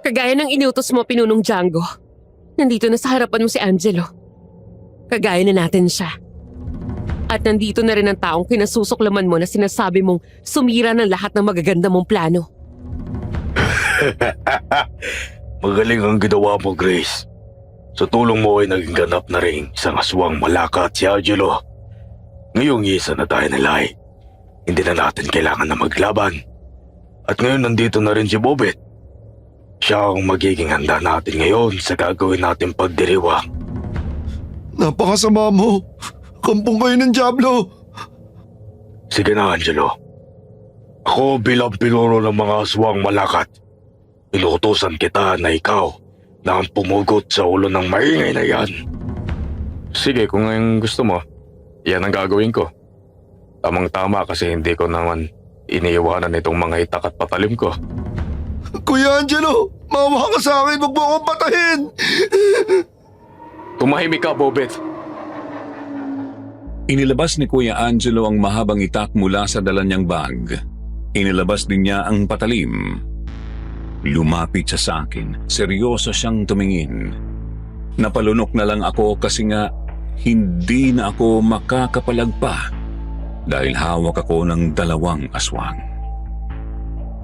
Kagaya ng inutos mo, Pinunong Django. Nandito na sa harapan mo si Angelo. Kagaya na natin siya. At nandito na rin ang taong kinasusuklaman mo na sinasabi mong sumira ng lahat ng magaganda mong plano. Magaling ang ginawa mo, Grace. Sa tulong mo ay naging ganap na rin isang aswang malakat si Angelo. Ngayong isa na tayo nilay. Hindi na natin kailangan na maglaban. At ngayon nandito na rin si Bobet. Siya ang magiging handa natin ngayon sa gagawin natin pagdiriwang. Napakasama mo. Kampong kayo ng Diablo. Sige na, Angelo. Ako bilang pinuno ng mga aswang malakat. Inuutosan kita na ikaw na ang pumugot sa ulo ng maingay na yan. Sige, kung ngayon gusto mo, yan ang gagawin ko. Tamang-tama kasi hindi ko naman iniiwanan itong mga itak at patalim ko. Kuya Angelo, maawa ka sa akin, wag mo akong patahin! Tumahimik ka, Bobet. Inilabas ni Kuya Angelo ang mahabang itak mula sa dala niyang bag. Inilabas din niya ang patalim. Lumapit siya sa akin. Seryoso siyang tumingin. Napalunok na lang ako kasi nga hindi na ako makakapalag pa dahil hawak ako ng dalawang aswang.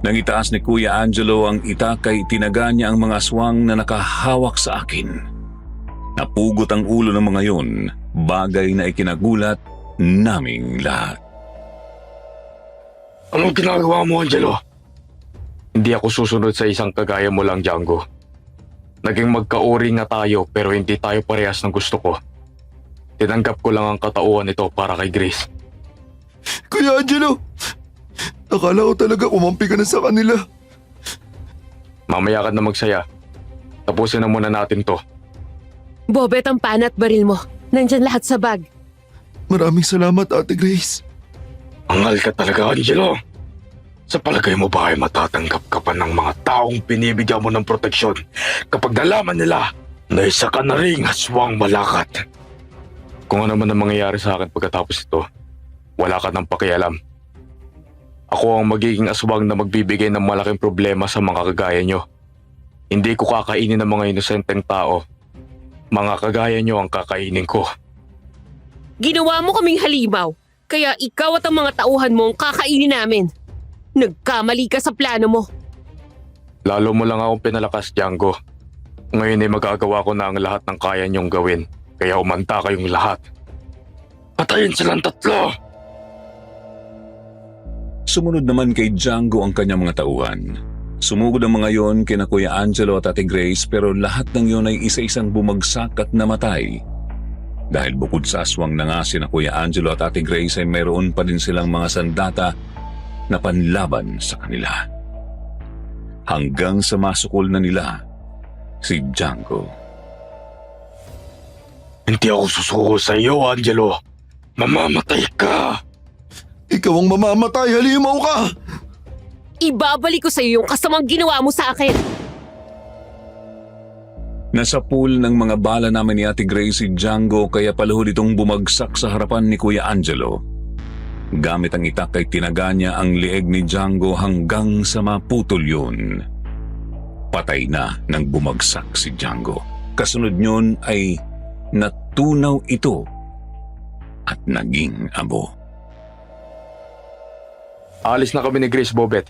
Nang itaas ni Kuya Angelo ang itak ay tinaga niya ang mga aswang na nakahawak sa akin. Napugot ang ulo ng mga yun bagay na ikinagulat naming lahat. Anong ginagawa mo, Angelo? Hindi ako susunod sa isang kagaya mo lang, Django. Naging magkauri nga tayo pero hindi tayo parehas ng gusto ko. Tinanggap ko lang ang katauhan nito para kay Grace. Kuya Angelo, akala ko talaga kumampi ka na sa kanila. Mamaya ka na magsaya. Tapusin na muna natin to. Bobet, ang pana at baril mo. Nandyan lahat sa bag. Maraming salamat, Ate Grace. Angal ka talaga, Angelo. Sa palagay mo ba ay matatanggap ka pa ng mga taong pinibigyan mo ng proteksyon kapag nalaman nila na isa ka na ring aswang malakat? Kung ano man ang mangyayari sa akin pagkatapos ito, wala ka nang pakialam. Ako ang magiging aswang na magbibigay ng malaking problema sa mga kagaya nyo. Hindi ko kakainin ng mga inosenteng tao. Mga kagaya nyo ang kakainin ko. Ginawa mo kaming halimaw, kaya ikaw at ang mga tauhan mo ang kakainin namin. Nagkamali ka sa plano mo. Lalo mo lang akong pinalakas, Django. Ngayon ay magagawa ko na ang lahat ng kaya niyong gawin. Kaya umanta kayong lahat. Patayin silang tatlo! Sumunod naman kay Django ang kanyang mga tauhan. Sumugod ang mga yon kina Kuya Angelo at Ate Grace pero lahat ng yon ay isa-isang bumagsak at namatay. Dahil bukod sa aswang na nga sina Kuya Angelo at Ate Grace ay mayroon pa din silang mga sandata na panlaban sa kanila. Hanggang sa masukol na nila si Django. Hindi ako susuko sa iyo, Angelo. Mamamatay ka! Ikaw ang mamamatay, halimaw ka! Ibabalik ko sa iyo yung kasamang ginawa mo sa akin. Nasa pool ng mga bala namin ni Ate Grace si Django kaya paluhod itong bumagsak sa harapan ni Kuya Angelo. Gamit ang itak ay tinaga niya ang leeg ni Django hanggang sa maputol yun. Patay na nang bumagsak si Django. Kasunod yun ay natunaw ito at naging abo. Alis na kami ni Grace, Bobet.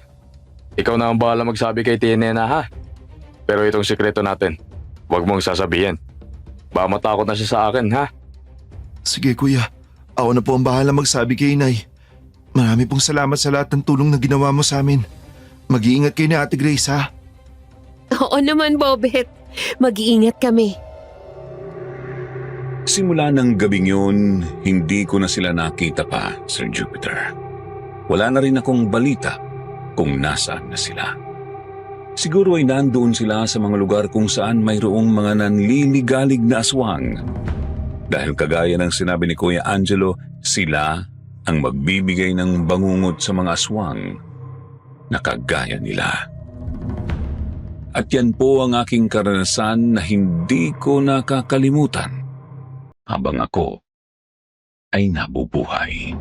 Ikaw na ang bahala magsabi kay Tia Nena, ha? Pero itong sikreto natin, huwag mong sasabihin. Baka matakot na siya sa akin, ha? Sige kuya, ako na po ang bahala magsabi kay Inay. Marami pong salamat sa lahat ng tulong na ginawa mo sa amin. Mag-iingat kayo ni Ate Grace ha. Oo naman, Bobet. Mag-iingat kami. Simula ng gabing yun, hindi ko na sila nakita pa, Sir Jupiter. Wala na rin akong balita kung nasaan na sila. Siguro ay nandoon sila sa mga lugar kung saan mayroong mga nanliligalig na aswang. Dahil kagaya ng sinabi ni Kuya Angelo, sila ang magbibigay ng bangungot sa mga aswang na kagaya nila. At yan po ang aking karanasan na hindi ko nakakalimutan habang ako ay nabubuhay.